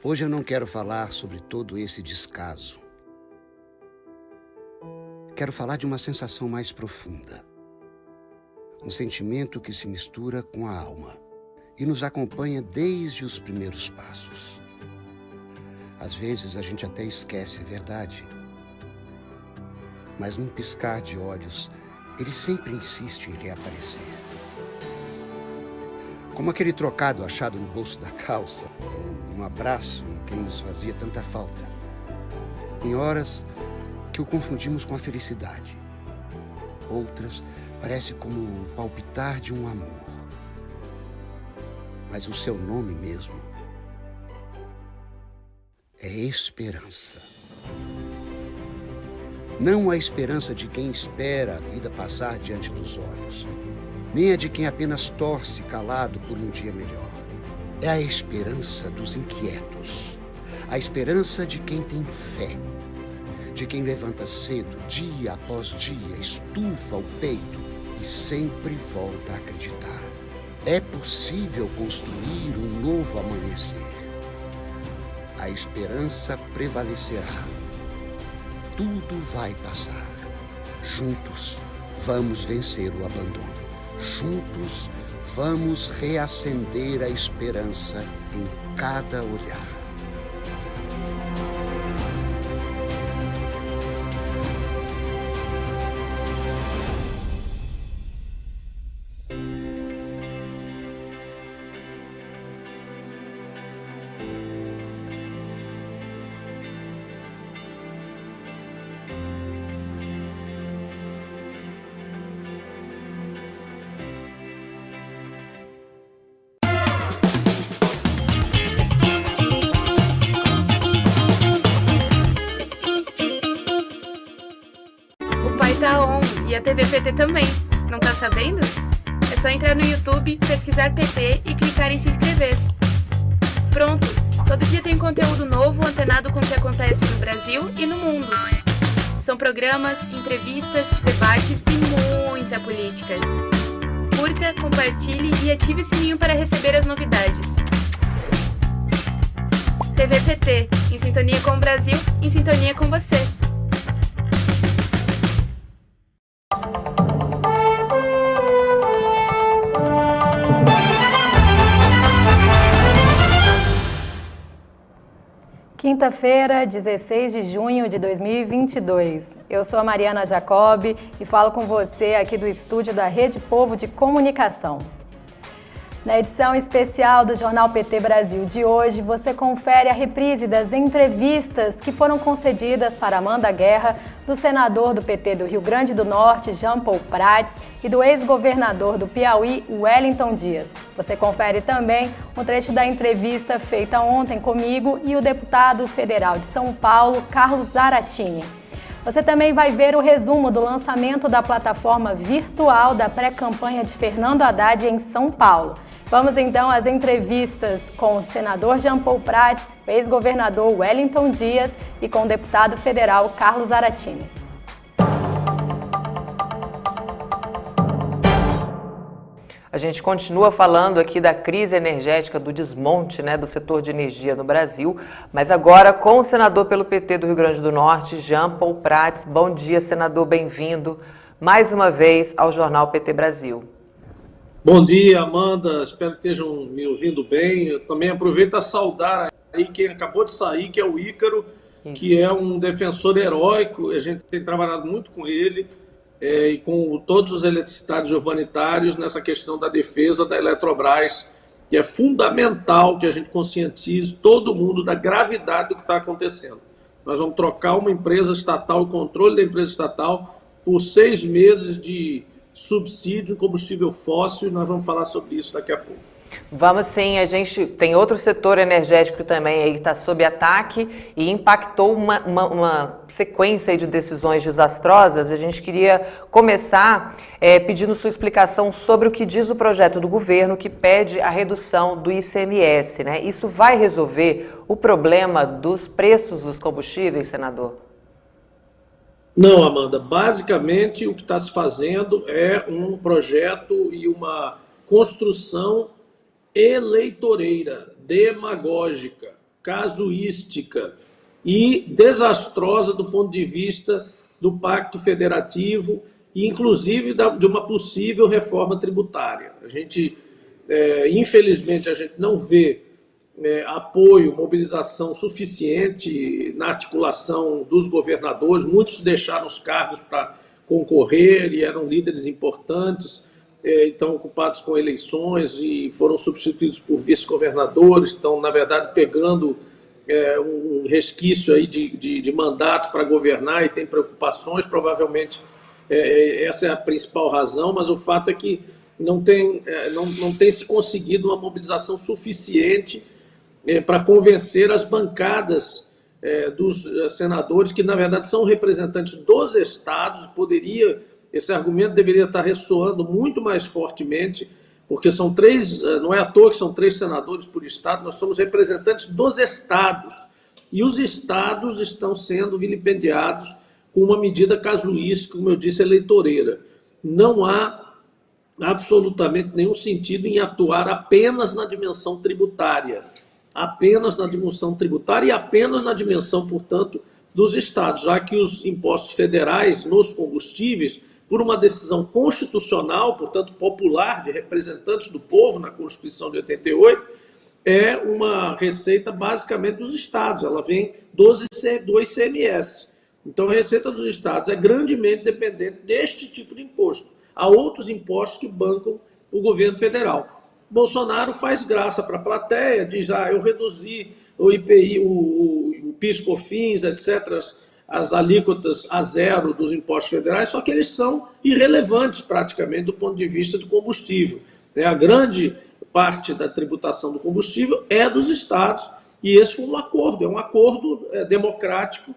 Hoje eu não quero falar sobre todo esse descaso. Quero falar de uma sensação mais profunda. Um sentimento que se mistura com a alma e nos acompanha desde os primeiros passos. Às vezes a gente até esquece, é verdade. Mas num piscar de olhos, ele sempre insiste em reaparecer. Como aquele trocado achado no bolso da calça, ou um abraço em quem nos fazia tanta falta. Em horas que o confundimos com a felicidade. Outras parece como o palpitar de um amor. Mas o seu nome mesmo é esperança. Não a esperança de quem espera a vida passar diante dos olhos, nem a de quem apenas torce calado por um dia melhor. É a esperança dos inquietos, a esperança de quem tem fé, de quem levanta cedo, dia após dia, estufa o peito e sempre volta a acreditar. É possível construir um novo amanhecer. A esperança prevalecerá. Tudo vai passar. Juntos, vamos vencer o abandono. Juntos, vamos reacender a esperança em cada olhar. E a TV PT também. Não tá sabendo? É só entrar no YouTube, pesquisar PT e clicar em se inscrever. Pronto! Todo dia tem conteúdo novo antenado com o que acontece no Brasil e no mundo. São programas, entrevistas, debates e muita política. Curta, compartilhe e ative o sininho para receber as novidades. TV PT, em sintonia com o Brasil, em sintonia com você. Quinta-feira, 16 de junho de 2022. Eu sou a Mariana Jacob e falo com você aqui do estúdio da Rede Povo de Comunicação. Na edição especial do Jornal PT Brasil de hoje, você confere a reprise das entrevistas que foram concedidas para Amanda Guerra, do senador do PT do Rio Grande do Norte, Jean Paul Prats, e do ex-governador do Piauí, Wellington Dias. Você confere também um trecho da entrevista feita ontem comigo e o deputado federal de São Paulo, Carlos Zaratini. Você também vai ver o resumo do lançamento da plataforma virtual da pré-campanha de Fernando Haddad em São Paulo. Vamos então às entrevistas com o senador Jean Paul Prats, o ex-governador Wellington Dias e com o deputado federal Carlos Zaratini. A gente continua falando aqui da crise energética, do desmonte, do setor de energia no Brasil, mas agora com o senador pelo PT do Rio Grande do Norte, Jean Paul Prats. Bom dia, senador, bem-vindo mais uma vez ao Jornal PT Brasil. Bom dia, Amanda, espero que estejam me ouvindo bem. Eu também aproveito a saudar aí quem acabou de sair, que é o Ícaro, que é um defensor heróico, a gente tem trabalhado muito com ele, e com todos os eletricitários urbanitários nessa questão da defesa da Eletrobras, que é fundamental que a gente conscientize todo mundo da gravidade do que está acontecendo. Nós vamos trocar uma empresa estatal, o controle da empresa estatal, por 6 meses de subsídio em combustível fóssil, e nós vamos falar sobre isso daqui a pouco. Vamos sim, a gente tem outro setor energético também aí que está sob ataque e impactou uma sequência de decisões desastrosas. A gente queria começar pedindo sua explicação sobre o que diz o projeto do governo que pede a redução do ICMS, Isso vai resolver o problema dos preços dos combustíveis, senador? Não, Amanda. Basicamente, o que está se fazendo é um projeto e uma construção eleitoreira, demagógica. casuística e desastrosa do ponto de vista do Pacto Federativo e, inclusive, de uma possível reforma tributária. Infelizmente, a gente não vê apoio, mobilização suficiente na articulação dos governadores. Muitos deixaram os cargos para concorrer e eram líderes importantes, estão ocupados com eleições e foram substituídos por vice-governadores, estão, na verdade, pegando um resquício aí de mandato para governar e tem preocupações, provavelmente essa é a principal razão, mas o fato é que não tem se conseguido uma mobilização suficiente para convencer as bancadas dos senadores, que na verdade são representantes dos estados. Esse argumento deveria estar ressoando muito mais fortemente, porque são três, não é à toa que são 3 senadores por estado, nós somos representantes dos estados, e os estados estão sendo vilipendiados com uma medida casuística, como eu disse, eleitoreira. Não há absolutamente nenhum sentido em atuar apenas na dimensão tributária, e apenas na dimensão, portanto, dos estados, já que os impostos federais nos combustíveis, por uma decisão constitucional, portanto popular, de representantes do povo na Constituição de 88, é uma receita basicamente dos estados, ela vem do ICMS. Então a receita dos estados é grandemente dependente deste tipo de imposto. Há outros impostos que bancam o governo federal. Bolsonaro faz graça para a plateia, diz, eu reduzi o IPI, o PIS/COFINS, etc., as alíquotas a zero dos impostos federais, só que eles são irrelevantes praticamente do ponto de vista do combustível. A grande parte da tributação do combustível é dos estados, e esse foi um acordo, democrático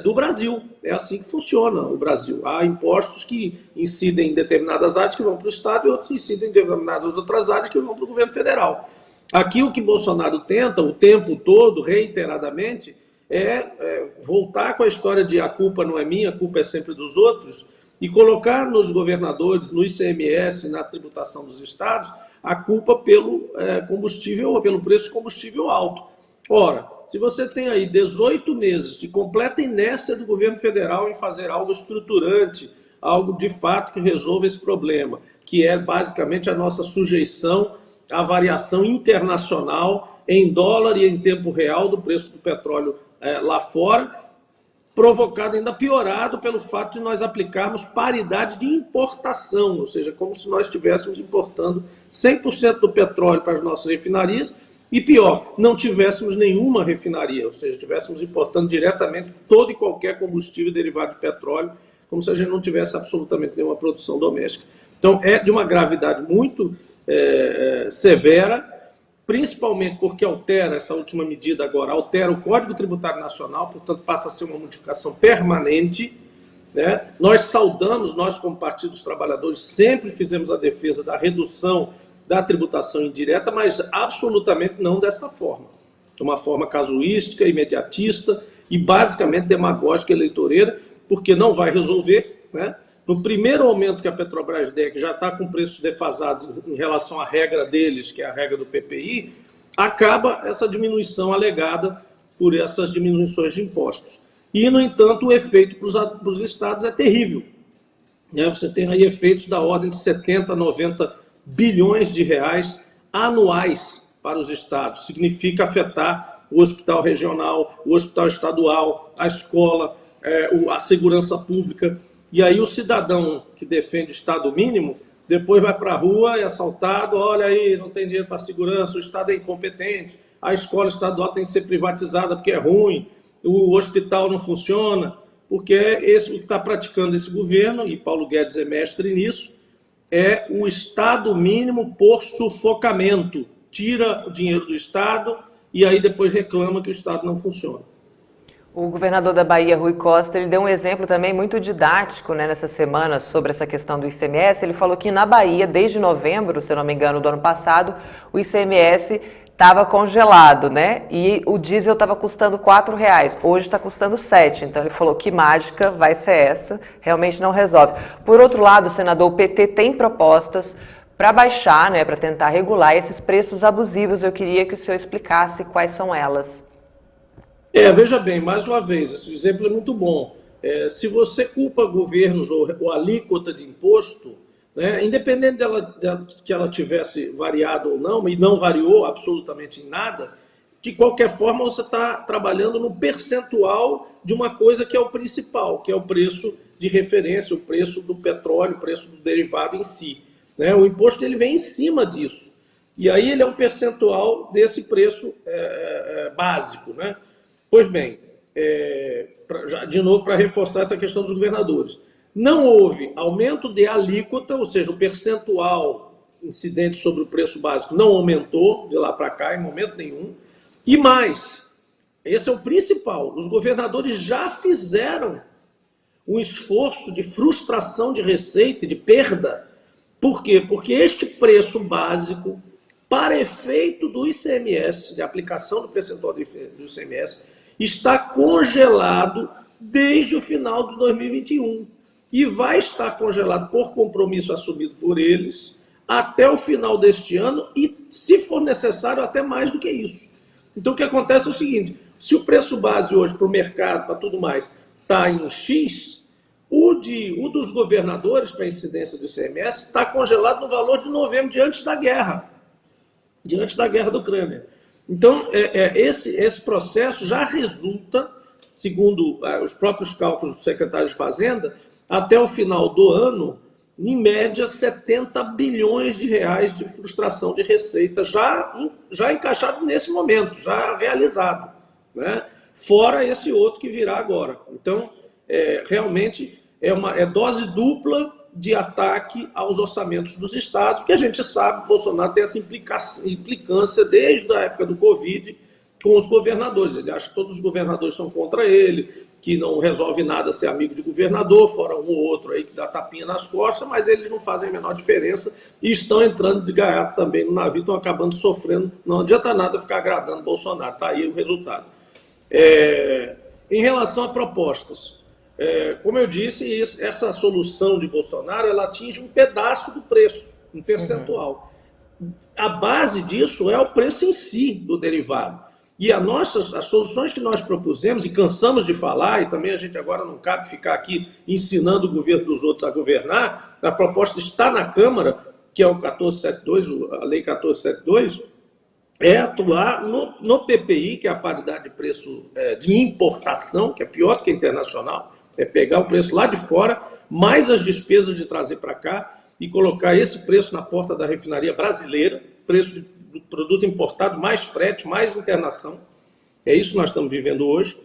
do Brasil. É assim que funciona o Brasil. Há impostos que incidem em determinadas áreas que vão para o estado e outros que incidem em determinadas outras áreas que vão para o governo federal. Aqui o que Bolsonaro tenta o tempo todo, reiteradamente, voltar com a história de a culpa não é minha, a culpa é sempre dos outros, e colocar nos governadores, no ICMS, na tributação dos estados, a culpa pelo combustível ou pelo preço de combustível alto. Ora, se você tem aí 18 meses de completa inércia do governo federal em fazer algo estruturante, algo de fato que resolva esse problema, que é basicamente a nossa sujeição à variação internacional em dólar e em tempo real do preço do petróleo lá fora, provocado, ainda piorado pelo fato de nós aplicarmos paridade de importação, ou seja, como se nós estivéssemos importando 100% do petróleo para as nossas refinarias e, pior, não tivéssemos nenhuma refinaria, ou seja, estivéssemos importando diretamente todo e qualquer combustível derivado de petróleo, como se a gente não tivesse absolutamente nenhuma produção doméstica. Então, é de uma gravidade muito severa, principalmente porque essa última medida agora, altera o Código Tributário Nacional, portanto passa a ser uma modificação permanente. Nós como Partido dos Trabalhadores, sempre fizemos a defesa da redução da tributação indireta, mas absolutamente não dessa forma. De uma forma casuística, imediatista e basicamente demagógica e eleitoreira, porque não vai resolver, No primeiro aumento que a Petrobras der, que já está com preços defasados em relação à regra deles, que é a regra do PPI, acaba essa diminuição alegada por essas diminuições de impostos. E, no entanto, o efeito para os estados é terrível. Você tem aí efeitos da ordem de 70, 90 bilhões de reais anuais para os estados. Significa afetar o hospital regional, o hospital estadual, a escola, a segurança pública. E aí o cidadão que defende o Estado mínimo, depois vai para a rua, é assaltado, olha aí, não tem dinheiro para segurança, o Estado é incompetente, a escola estadual tem que ser privatizada porque é ruim, o hospital não funciona, porque esse que está praticando esse governo, e Paulo Guedes é mestre nisso, é o Estado mínimo por sufocamento. Tira o dinheiro do Estado e aí depois reclama que o Estado não funciona. O governador da Bahia, Rui Costa, ele deu um exemplo também muito didático nessa semana sobre essa questão do ICMS. Ele falou que na Bahia, desde novembro, se eu não me engano, do ano passado, o ICMS estava congelado, E o diesel estava custando R$4, hoje está custando R$7. Então ele falou que mágica vai ser essa, realmente não resolve. Por outro lado, senador, o PT tem propostas para baixar, para tentar regular esses preços abusivos. Eu queria que o senhor explicasse quais são elas. Veja bem, mais uma vez, esse exemplo é muito bom. Se você culpa governos ou alíquota de imposto, né, independente que ela tivesse variado ou não, e não variou absolutamente em nada, de qualquer forma você está trabalhando no percentual de uma coisa que é o principal, que é o preço de referência, o preço do petróleo, o preço do derivado em si. Né? O imposto ele vem em cima disso. E aí ele é um percentual desse preço básico. Né? Pois bem, de novo para reforçar essa questão dos governadores. Não houve aumento de alíquota, ou seja, o percentual incidente sobre o preço básico não aumentou de lá para cá em momento nenhum. E mais, esse é o principal, os governadores já fizeram um esforço de frustração de receita, de perda. Por quê? Porque este preço básico, para efeito do ICMS, de aplicação do percentual do ICMS, está congelado desde o final de 2021 e vai estar congelado por compromisso assumido por eles até o final deste ano e, se for necessário, até mais do que isso. Então, o que acontece é o seguinte, se o preço base hoje para o mercado, para tudo mais, está em X, o dos governadores para a incidência do ICMS está congelado no valor de novembro, diante da guerra da Ucrânia. Então, esse processo já resulta, segundo os próprios cálculos do secretário de Fazenda, até o final do ano, em média, 70 bilhões de reais de frustração de receita, já encaixado nesse momento, já realizado, né? Fora esse outro que virá agora. Então, realmente, é dose dupla de ataque aos orçamentos dos estados, porque a gente sabe que Bolsonaro tem essa implicância desde a época do Covid com os governadores. Ele acha que todos os governadores são contra ele, que não resolve nada ser amigo de governador, fora um ou outro aí que dá tapinha nas costas, mas eles não fazem a menor diferença e estão entrando de gaiato também no navio, estão acabando sofrendo. Não adianta nada ficar agradando Bolsonaro, está aí o resultado. Em relação a propostas, como eu disse, essa solução de Bolsonaro ela atinge um pedaço do preço, um percentual. A base disso é o preço em si do derivado. E as soluções que nós propusemos, e cansamos de falar, e também a gente agora não cabe ficar aqui ensinando o governo dos outros a governar, a proposta está na Câmara, que é o 1472, a Lei 1472, é atuar no PPI, que é a paridade de preço de importação, que é pior do que internacional, é pegar o preço lá de fora, mais as despesas de trazer para cá, e colocar esse preço na porta da refinaria brasileira, preço do produto importado, mais frete, mais internação. É isso que nós estamos vivendo hoje.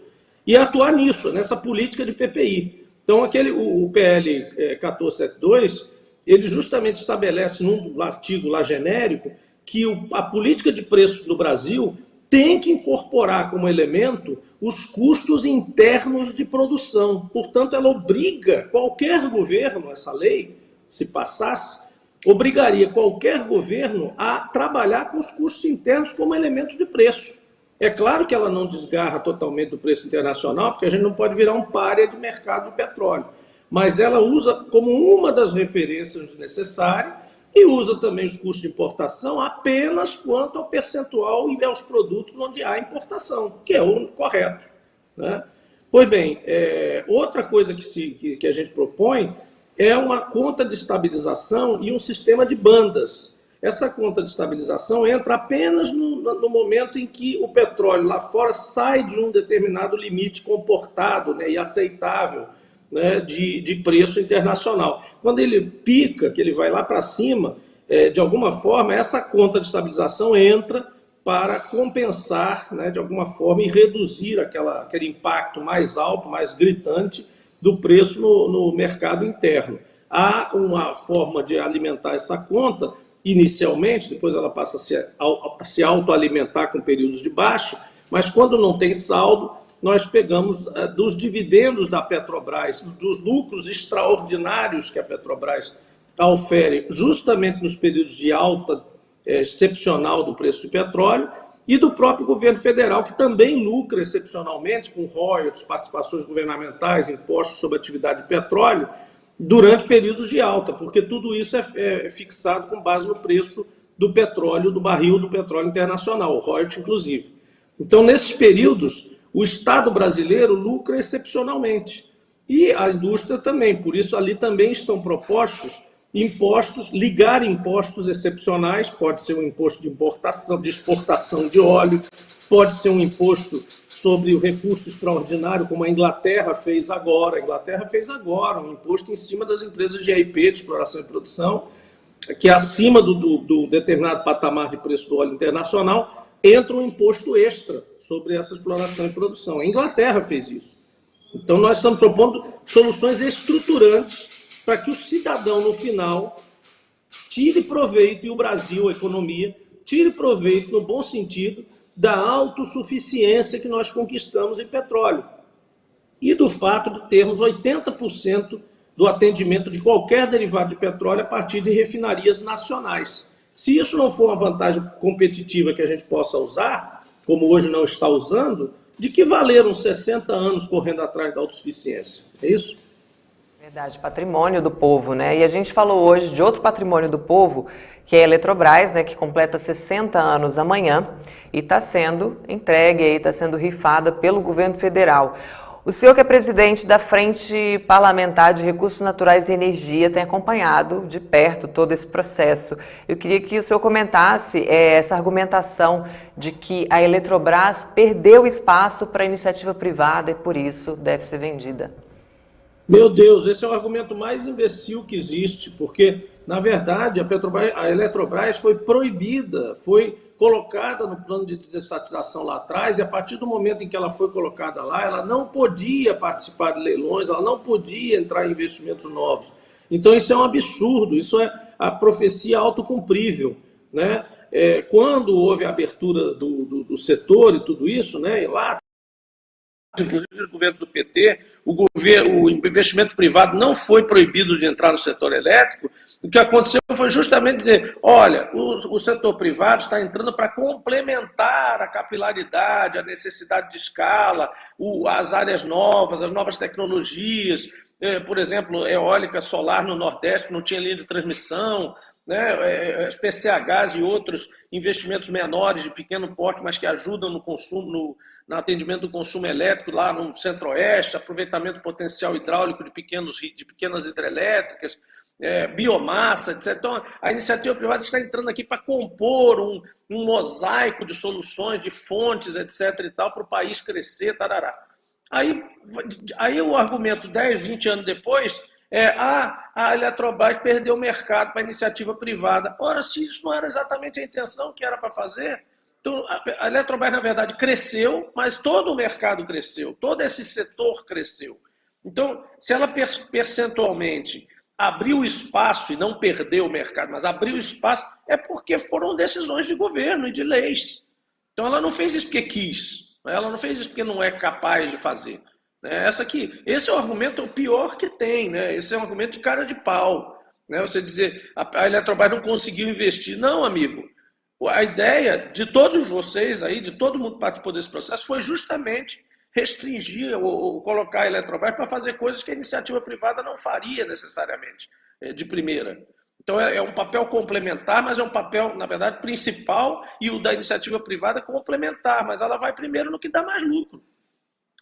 E atuar nisso, nessa política de PPI. Então, o PL 1472, ele justamente estabelece num artigo lá genérico que a política de preços no Brasil tem que incorporar como elemento os custos internos de produção. Portanto, ela obriga qualquer governo, essa lei, se passasse, obrigaria qualquer governo a trabalhar com os custos internos como elementos de preço. É claro que ela não desgarra totalmente do preço internacional, porque a gente não pode virar um pária de mercado do petróleo, mas ela usa como uma das referências necessárias e usa também os custos de importação apenas quanto ao percentual e aos produtos onde há importação, que é o correto, né? Pois bem, outra coisa que a gente propõe é uma conta de estabilização e um sistema de bandas. Essa conta de estabilização entra apenas no momento em que o petróleo lá fora sai de um determinado limite comportado, né, e aceitável, né, de preço internacional. Quando ele pica, que ele vai lá para cima, de alguma forma, essa conta de estabilização entra para compensar, né, de alguma forma, e reduzir aquele impacto mais alto, mais gritante, do preço no mercado interno. Há uma forma de alimentar essa conta, inicialmente, depois ela passa a se autoalimentar com períodos de baixa, mas quando não tem saldo, nós pegamos dos dividendos da Petrobras, dos lucros extraordinários que a Petrobras ofere justamente nos períodos de alta excepcional do preço do petróleo, e do próprio governo federal, que também lucra excepcionalmente com royalties, participações governamentais, impostos sobre atividade de petróleo, durante períodos de alta, porque tudo isso é fixado com base no preço do petróleo, do barril do petróleo internacional, o royalties inclusive. Então, nesses períodos, o Estado brasileiro lucra excepcionalmente. E a indústria também, por isso ali também estão propostos impostos, ligar impostos excepcionais, pode ser um imposto de importação, de exportação de óleo, pode ser um imposto sobre o recurso extraordinário, como a Inglaterra fez agora. A Inglaterra fez agora um imposto em cima das empresas de EIP, de exploração e produção, que acima do determinado patamar de preço do óleo internacional, entra um imposto extra sobre essa exploração e produção. A Inglaterra fez isso. Então, nós estamos propondo soluções estruturantes para que o cidadão, no final, tire proveito, e o Brasil, a economia, tire proveito, no bom sentido, da autossuficiência que nós conquistamos em petróleo e do fato de termos 80% do atendimento de qualquer derivado de petróleo a partir de refinarias nacionais. Se isso não for uma vantagem competitiva que a gente possa usar, como hoje não está usando, de que valeram 60 anos correndo atrás da autossuficiência? É isso? Verdade, patrimônio do povo, né? E a gente falou hoje de outro patrimônio do povo, que é a Eletrobras, né, que completa 60 anos amanhã e está sendo entregue, está sendo rifada pelo governo federal. O senhor, que é presidente da Frente Parlamentar de Recursos Naturais e Energia, tem acompanhado de perto todo esse processo. Eu queria que o senhor comentasse essa argumentação de que a Eletrobras perdeu espaço para a iniciativa privada e, por isso, deve ser vendida. Meu Deus, esse é o argumento mais imbecil que existe, porque, na verdade, a Eletrobras foi proibida, foi colocada no plano de desestatização lá atrás, e a partir do momento em que ela foi colocada lá, ela não podia participar de leilões, ela não podia entrar em investimentos novos. Então, isso é um absurdo, isso é a profecia autocumprível, né? Quando houve a abertura do setor e tudo isso, né, lá, inclusive no governo do PT, o investimento privado não foi proibido de entrar no setor elétrico. O que aconteceu foi justamente dizer, olha, o setor privado está entrando para complementar a capilaridade, a necessidade de escala, as áreas novas, as novas tecnologias, por exemplo, eólica solar no Nordeste, que não tinha linha de transmissão, né, PCHs e outros investimentos menores de pequeno porte, mas que ajudam no consumo, no atendimento do consumo elétrico lá no Centro-Oeste, aproveitamento potencial hidráulico de pequenas hidrelétricas, biomassa, etc. Então, a iniciativa privada está entrando aqui para compor um mosaico de soluções, de fontes, etc. e tal, para o país crescer, tarará. Aí o argumento 10, 20 anos depois a Eletrobras perdeu o mercado para a iniciativa privada. Ora, se isso não era exatamente a intenção que era para fazer, então a Eletrobras, na verdade, cresceu, mas todo o mercado cresceu, todo esse setor cresceu. Então, se ela percentualmente abriu espaço, e não perdeu o mercado, mas abriu espaço, é porque foram decisões de governo e de leis. Então, ela não fez isso porque quis, ela não fez isso porque não é capaz de fazer. Esse é o argumento, o pior que tem, né? Esse é um argumento de cara de pau, né? Você dizer, a Eletrobras não conseguiu investir. Não, amigo, a ideia de todos vocês aí, de todo mundo que participou desse processo, foi justamente restringir ou colocar a Eletrobras para fazer coisas que a iniciativa privada não faria necessariamente, de primeira. Então é um papel complementar, mas é um papel, na verdade, principal, e o da iniciativa privada complementar, mas ela vai primeiro no que dá mais lucro.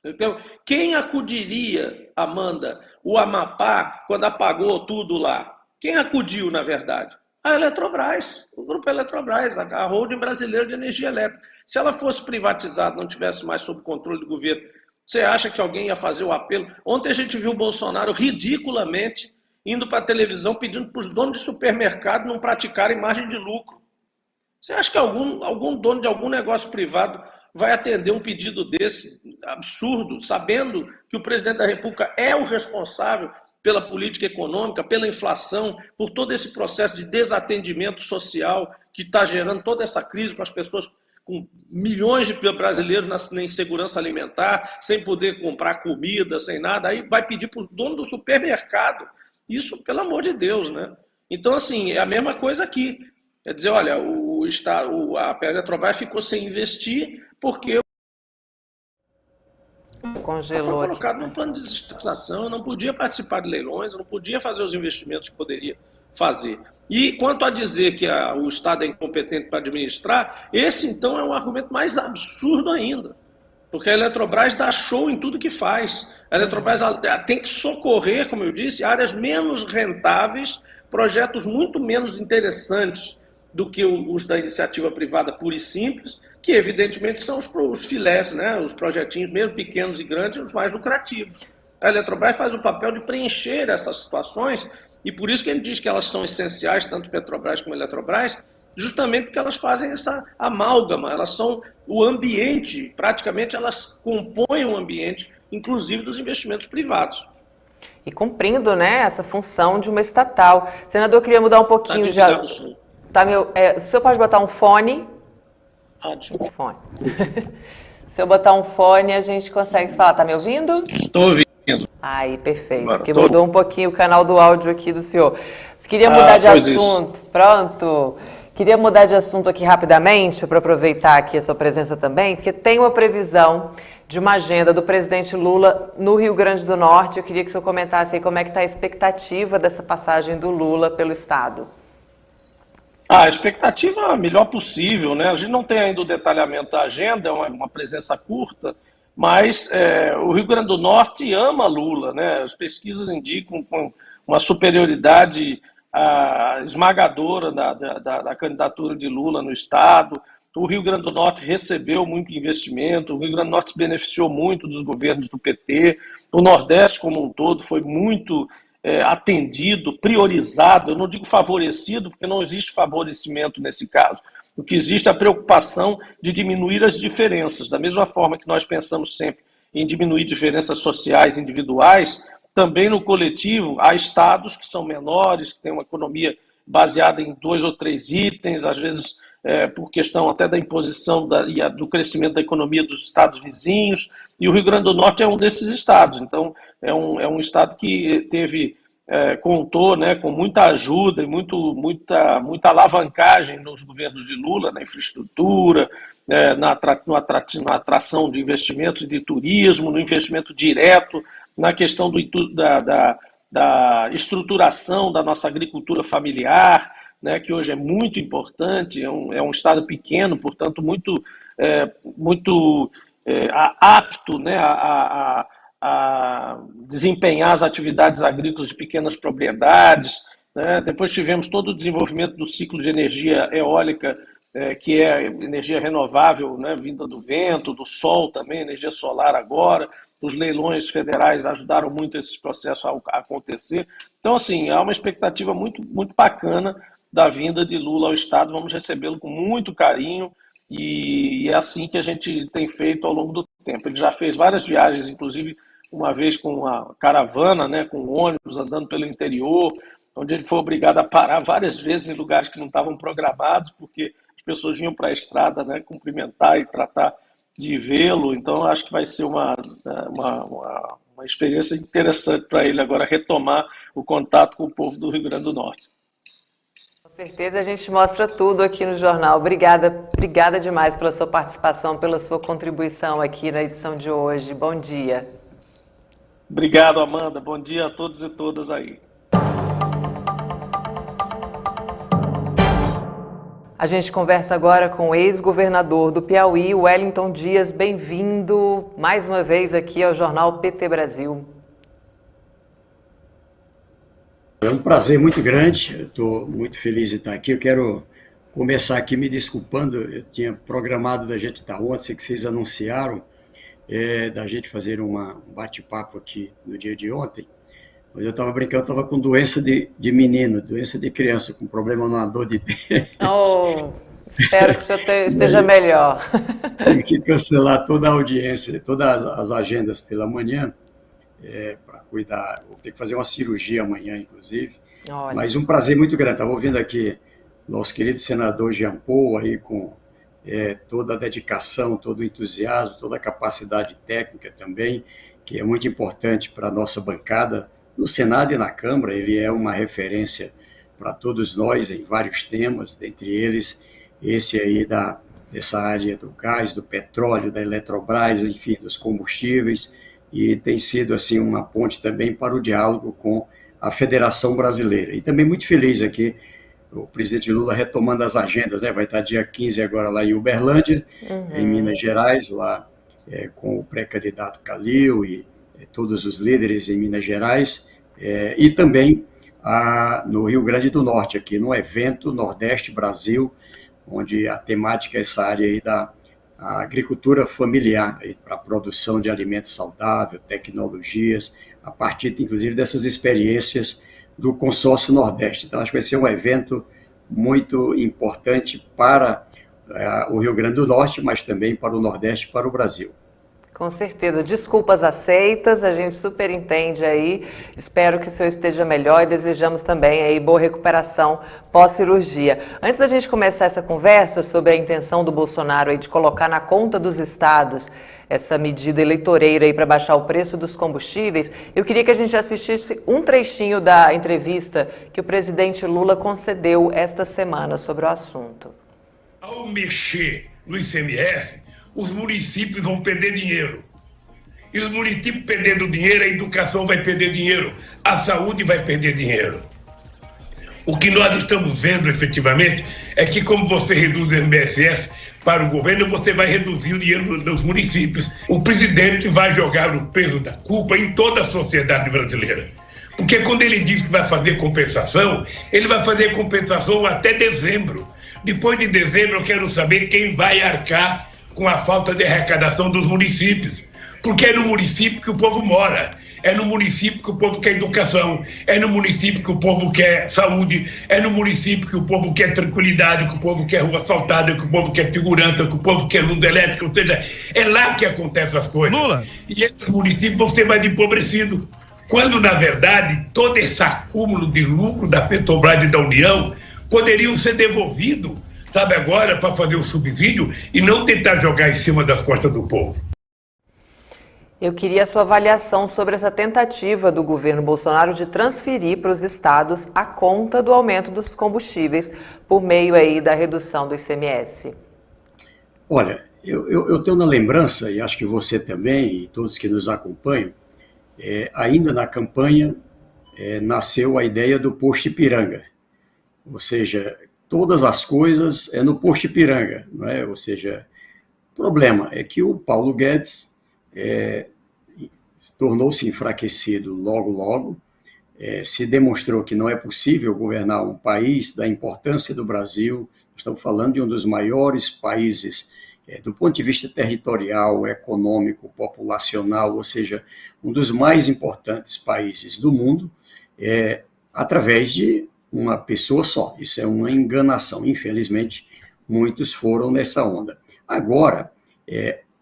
Então, quem acudiria, Amanda, o Amapá, quando apagou tudo lá? Quem acudiu, na verdade? A Eletrobras, o grupo Eletrobras, a holding brasileira de energia elétrica. Se ela fosse privatizada, não tivesse mais sob controle do governo, você acha que alguém ia fazer o apelo? Ontem a gente viu o Bolsonaro ridiculamente indo para a televisão pedindo para os donos de supermercado não praticarem margem de lucro. Você acha que algum dono de algum negócio privado vai atender um pedido desse absurdo, sabendo que o presidente da República é o responsável pela política econômica, pela inflação, por todo esse processo de desatendimento social que está gerando toda essa crise com as pessoas, com milhões de brasileiros na insegurança alimentar, sem poder comprar comida, sem nada, aí vai pedir para o dono do supermercado. Isso, pelo amor de Deus, né? Então, assim, é a mesma coisa aqui. Quer dizer, olha, a Eletrobras ficou sem investir porque congelou foi colocado num plano de desestatização, eu não podia participar de leilões, eu não podia fazer os investimentos que poderia fazer. E quanto a dizer que o Estado é incompetente para administrar, esse então é um argumento mais absurdo ainda. Porque a Eletrobras dá show em tudo que faz. A Eletrobras tem que socorrer, como eu disse, áreas menos rentáveis, projetos muito menos interessantes do que os da iniciativa privada pura e simples, que evidentemente são os filés, né? Os projetinhos mesmo pequenos e grandes, os mais lucrativos. A Eletrobras faz o papel de preencher essas situações, e por isso que ele diz que elas são essenciais, tanto Petrobras como Eletrobras, justamente porque elas fazem essa amálgama, elas são o ambiente, praticamente elas compõem o ambiente, inclusive dos investimentos privados. E cumprindo, né, essa função de uma estatal. Senador, eu queria mudar um pouquinho de... o senhor pode botar um fone? Ótimo. Fone. Se eu botar um fone, a gente consegue falar. Tá me ouvindo? Estou ouvindo. Aí, perfeito. Porque mudou um pouquinho o canal do áudio aqui do senhor. Você queria mudar de assunto? Isso. Pronto. Queria mudar de assunto aqui rapidamente, para aproveitar aqui a sua presença também, porque tem uma previsão de uma agenda do presidente Lula no Rio Grande do Norte. Eu queria que o senhor comentasse aí como é que está a expectativa dessa passagem do Lula pelo Estado. A expectativa é a melhor possível, né? A gente não tem ainda o detalhamento da agenda, é uma presença curta, mas o Rio Grande do Norte ama Lula, né? As pesquisas indicam com uma superioridade esmagadora da candidatura de Lula no Estado. O Rio Grande do Norte recebeu muito investimento, o Rio Grande do Norte se beneficiou muito dos governos do PT, o Nordeste como um todo foi muito atendido, priorizado, eu não digo favorecido, porque não existe favorecimento nesse caso. O que existe é a preocupação de diminuir as diferenças, da mesma forma que nós pensamos sempre em diminuir diferenças sociais individuais, também no coletivo há estados que são menores, que têm uma economia baseada em 2 ou 3 itens, às vezes por questão até da imposição e do crescimento da economia dos estados vizinhos, e o Rio Grande do Norte é um desses estados. Então, é um estado que contou, né, com muita ajuda e muita alavancagem nos governos de Lula, na infraestrutura, na atração de investimentos e de turismo, no investimento direto, na questão da estruturação da nossa agricultura familiar, né, que hoje é muito importante, é um estado pequeno, portanto, muito apto, né, a desempenhar as atividades agrícolas de pequenas propriedades, né? Depois tivemos todo o desenvolvimento do ciclo de energia eólica, que é energia renovável, né, vinda do vento, do sol também, energia solar agora. Os leilões federais ajudaram muito esse processo a acontecer. Então, assim, há uma expectativa muito, muito bacana da vinda de Lula ao Estado. Vamos recebê-lo com muito carinho e é assim que a gente tem feito ao longo do tempo. Ele já fez várias viagens, inclusive uma vez com a caravana, né, com ônibus andando pelo interior, onde ele foi obrigado a parar várias vezes em lugares que não estavam programados, porque as pessoas vinham para a estrada, né, cumprimentar e tratar de vê-lo. Então, acho que vai ser uma experiência interessante para ele agora retomar o contato com o povo do Rio Grande do Norte. Com certeza, a gente mostra tudo aqui no jornal. Obrigada demais pela sua participação, pela sua contribuição aqui na edição de hoje. Bom dia. Obrigado, Amanda. Bom dia a todos e todas aí. A gente conversa agora com o ex-governador do Piauí, Wellington Dias. Bem-vindo mais uma vez aqui ao jornal PT Brasil. É um prazer muito grande, estou muito feliz de estar aqui. Eu quero começar aqui me desculpando, eu tinha programado da gente estar ontem, sei que vocês anunciaram, da gente fazer um bate-papo aqui no dia de ontem, mas eu estava brincando, eu estava com doença de menino, doença de criança, com problema na dor de dente. Oh, espero que o senhor esteja melhor. Tive que cancelar toda a audiência, todas as agendas pela manhã, para cuidar, vou ter que fazer uma cirurgia amanhã, inclusive. Olha. Mas um prazer muito grande, estava ouvindo aqui nosso querido senador Jean Paul, aí com toda a dedicação, todo o entusiasmo, toda a capacidade técnica também, que é muito importante para a nossa bancada, no Senado e na Câmara. Ele é uma referência para todos nós em vários temas, dentre eles esse aí dessa área do gás, do petróleo, da Eletrobras, enfim, dos combustíveis, e tem sido assim uma ponte também para o diálogo com a Federação Brasileira. E também muito feliz aqui, o presidente Lula retomando as agendas, né? Vai estar dia 15 agora lá em Uberlândia, em Minas Gerais, lá com o pré-candidato Calil e todos os líderes em Minas Gerais, e também no Rio Grande do Norte, aqui no evento Nordeste Brasil, onde a temática é essa área aí da agricultura familiar, para a produção de alimentos saudáveis, tecnologias, a partir, inclusive, dessas experiências do Consórcio Nordeste. Então, acho que vai ser um evento muito importante para o Rio Grande do Norte, mas também para o Nordeste e para o Brasil. Com certeza. Desculpas aceitas, a gente super entende aí. Espero que o senhor esteja melhor e desejamos também aí boa recuperação pós-cirurgia. Antes da gente começar essa conversa sobre a intenção do Bolsonaro aí de colocar na conta dos estados essa medida eleitoreira aí para baixar o preço dos combustíveis, eu queria que a gente assistisse um trechinho da entrevista que o presidente Lula concedeu esta semana sobre o assunto. Ao mexer no ICMS, os municípios vão perder dinheiro. E os municípios perdendo dinheiro, a educação vai perder dinheiro, a saúde vai perder dinheiro. O que nós estamos vendo efetivamente é que, como você reduz o ICMS para o governo, você vai reduzir o dinheiro dos municípios. O presidente vai jogar o peso da culpa em toda a sociedade brasileira. Porque quando ele diz que vai fazer compensação, ele vai fazer compensação até dezembro. Depois de dezembro, eu quero saber quem vai arcar com a falta de arrecadação dos municípios. Porque é no município que o povo mora, é no município que o povo quer educação, é no município que o povo quer saúde, é no município que o povo quer tranquilidade, que o povo quer rua asfaltada, que o povo quer segurança, que o povo quer luz elétrica, ou seja, é lá que acontecem as coisas. Lula. E esses municípios vão ser mais empobrecidos. Quando, na verdade, todo esse acúmulo de lucro da Petrobras e da União poderiam ser devolvidos, sabe, agora, para fazer o subsídio e não tentar jogar em cima das costas do povo. Eu queria a sua avaliação sobre essa tentativa do governo Bolsonaro de transferir para os estados a conta do aumento dos combustíveis por meio aí da redução do ICMS. Olha, eu tenho na lembrança, e acho que você também, e todos que nos acompanham, ainda na campanha nasceu a ideia do posto Ipiranga. Ou seja, todas as coisas no posto Ipiranga, não é? Ou seja, o problema é que o Paulo Guedes tornou-se enfraquecido logo, se demonstrou que não é possível governar um país da importância do Brasil. Estamos falando de um dos maiores países do ponto de vista territorial, econômico, populacional, ou seja, um dos mais importantes países do mundo, através de uma pessoa só. Isso é uma enganação. Infelizmente, muitos foram nessa onda. Agora,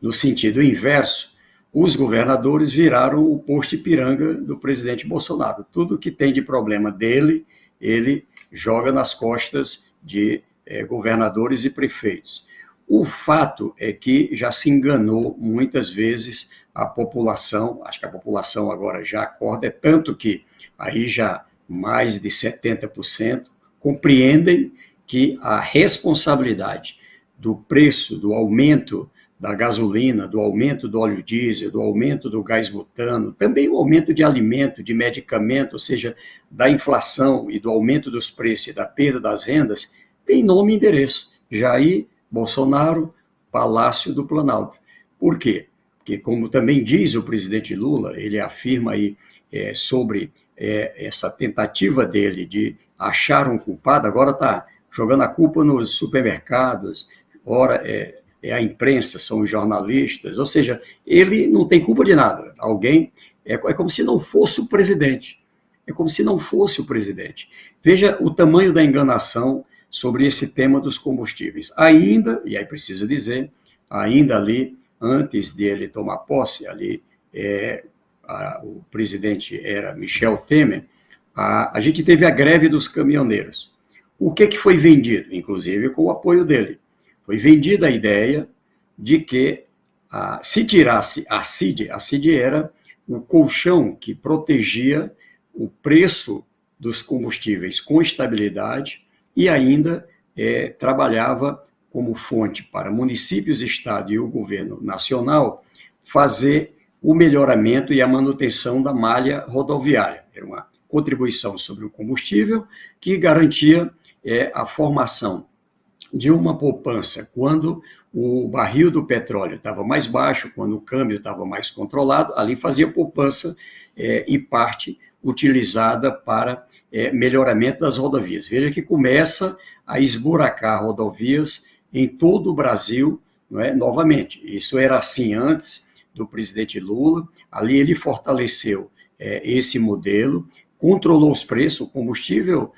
no sentido inverso, os governadores viraram o posto Ipiranga do presidente Bolsonaro. Tudo que tem de problema dele, ele joga nas costas de governadores e prefeitos. O fato é que já se enganou muitas vezes a população, acho que a população agora já acorda, tanto que aí já mais de 70% compreendem que a responsabilidade do preço, do aumento da gasolina, do aumento do óleo diesel, do aumento do gás butano, também o aumento de alimento, de medicamento, ou seja, da inflação e do aumento dos preços e da perda das rendas, tem nome e endereço. Jair Bolsonaro, Palácio do Planalto. Por quê? Porque, como também diz o presidente Lula, ele afirma aí sobre essa tentativa dele de achar um culpado, agora está jogando a culpa nos supermercados, ora é a imprensa, são os jornalistas, ou seja, ele não tem culpa de nada. Alguém, é como se não fosse o presidente. É como se não fosse o presidente. Veja o tamanho da enganação sobre esse tema dos combustíveis. Ainda, e aí preciso dizer, ainda ali, antes de ele tomar posse, ali o presidente era Michel Temer, a gente teve a greve dos caminhoneiros. O que foi vendido? Inclusive com o apoio dele. Foi vendida a ideia de que se tirasse a CID era o colchão que protegia o preço dos combustíveis com estabilidade e ainda trabalhava como fonte para municípios, estado e o governo nacional fazer o melhoramento e a manutenção da malha rodoviária. Era uma contribuição sobre o combustível que garantia a formação de uma poupança quando o barril do petróleo estava mais baixo, quando o câmbio estava mais controlado, ali fazia poupança e parte utilizada para melhoramento das rodovias. Veja que começa a esburacar rodovias em todo o Brasil, não é? Novamente. Isso era assim antes do presidente Lula, ali ele fortaleceu esse modelo, controlou os preços, o combustível,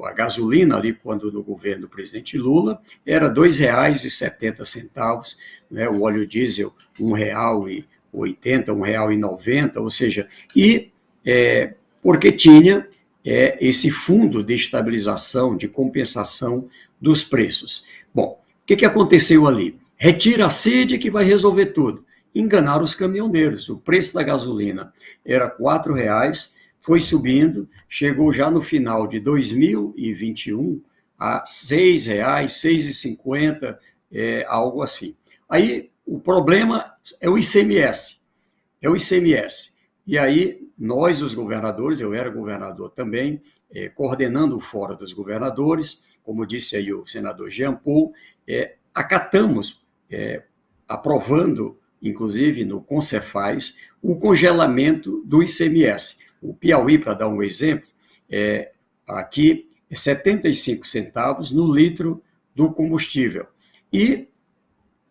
a gasolina ali, quando no governo do presidente Lula, era R$ 2,70, né? O óleo diesel R$ 1,80, R$ 1,90, ou seja, porque tinha esse fundo de estabilização, de compensação dos preços. Bom, o que aconteceu ali? Retira a CID que vai resolver tudo. Enganaram os caminhoneiros. O preço da gasolina era R$ 4,00, foi subindo, chegou já no final de 2021 a R$ 6,00, R$ 6,50, algo assim. Aí o problema é o ICMS. É o ICMS. E aí nós, os governadores, eu era governador também, coordenando o Fórum dos Governadores, como disse aí o senador Jean Paul, acatamos, aprovando, inclusive no Concefaz, o congelamento do ICMS. O Piauí, para dar um exemplo, aqui é 75 centavos no litro do combustível. E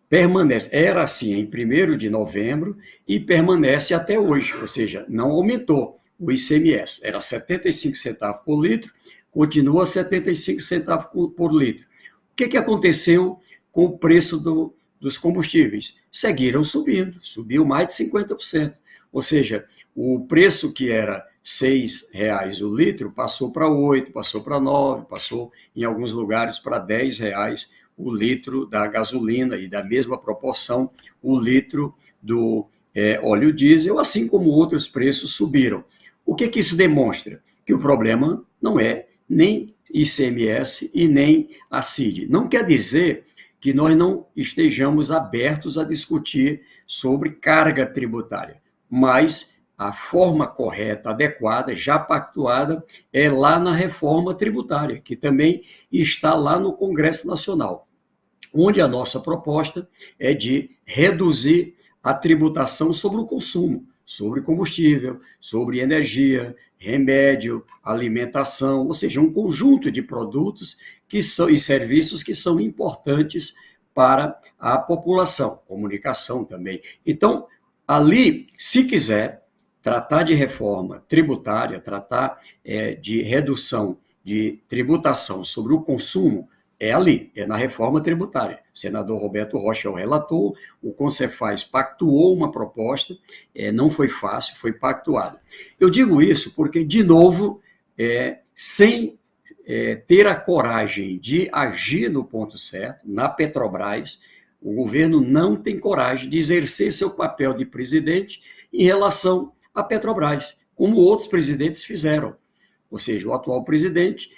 permanece, era assim em 1º de novembro e permanece até hoje, ou seja, não aumentou o ICMS. Era 75 centavos por litro, continua 75 centavos por litro. O que aconteceu com o preço dos combustíveis? Seguiram subindo, subiu mais de 50%. Ou seja, o preço que era R$ 6,00 o litro passou para 8, passou para 9, passou em alguns lugares para R$ 10,00 o litro da gasolina e da mesma proporção o litro do óleo diesel, assim como outros preços subiram. O que isso demonstra? Que o problema não é nem ICMS e nem a CID. Não quer dizer que nós não estejamos abertos a discutir sobre carga tributária, mas a forma correta, adequada, já pactuada, é lá na reforma tributária, que também está lá no Congresso Nacional, onde a nossa proposta é de reduzir a tributação sobre o consumo, sobre combustível, sobre energia, remédio, alimentação, ou seja, um conjunto de produtos e serviços que são importantes para a população, comunicação também. Então, ali, se quiser tratar de reforma tributária, tratar de redução de tributação sobre o consumo, é ali, é na reforma tributária. O senador Roberto Rocha é o relator, o Concefaz pactuou uma proposta, não foi fácil, foi pactuada. Eu digo isso porque, de novo, sem ter a coragem de agir no ponto certo, na Petrobras, o governo não tem coragem de exercer seu papel de presidente em relação à Petrobras, como outros presidentes fizeram. Ou seja, o atual presidente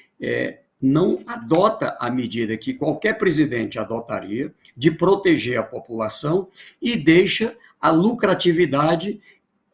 não adota a medida que qualquer presidente adotaria de proteger a população e deixa a lucratividade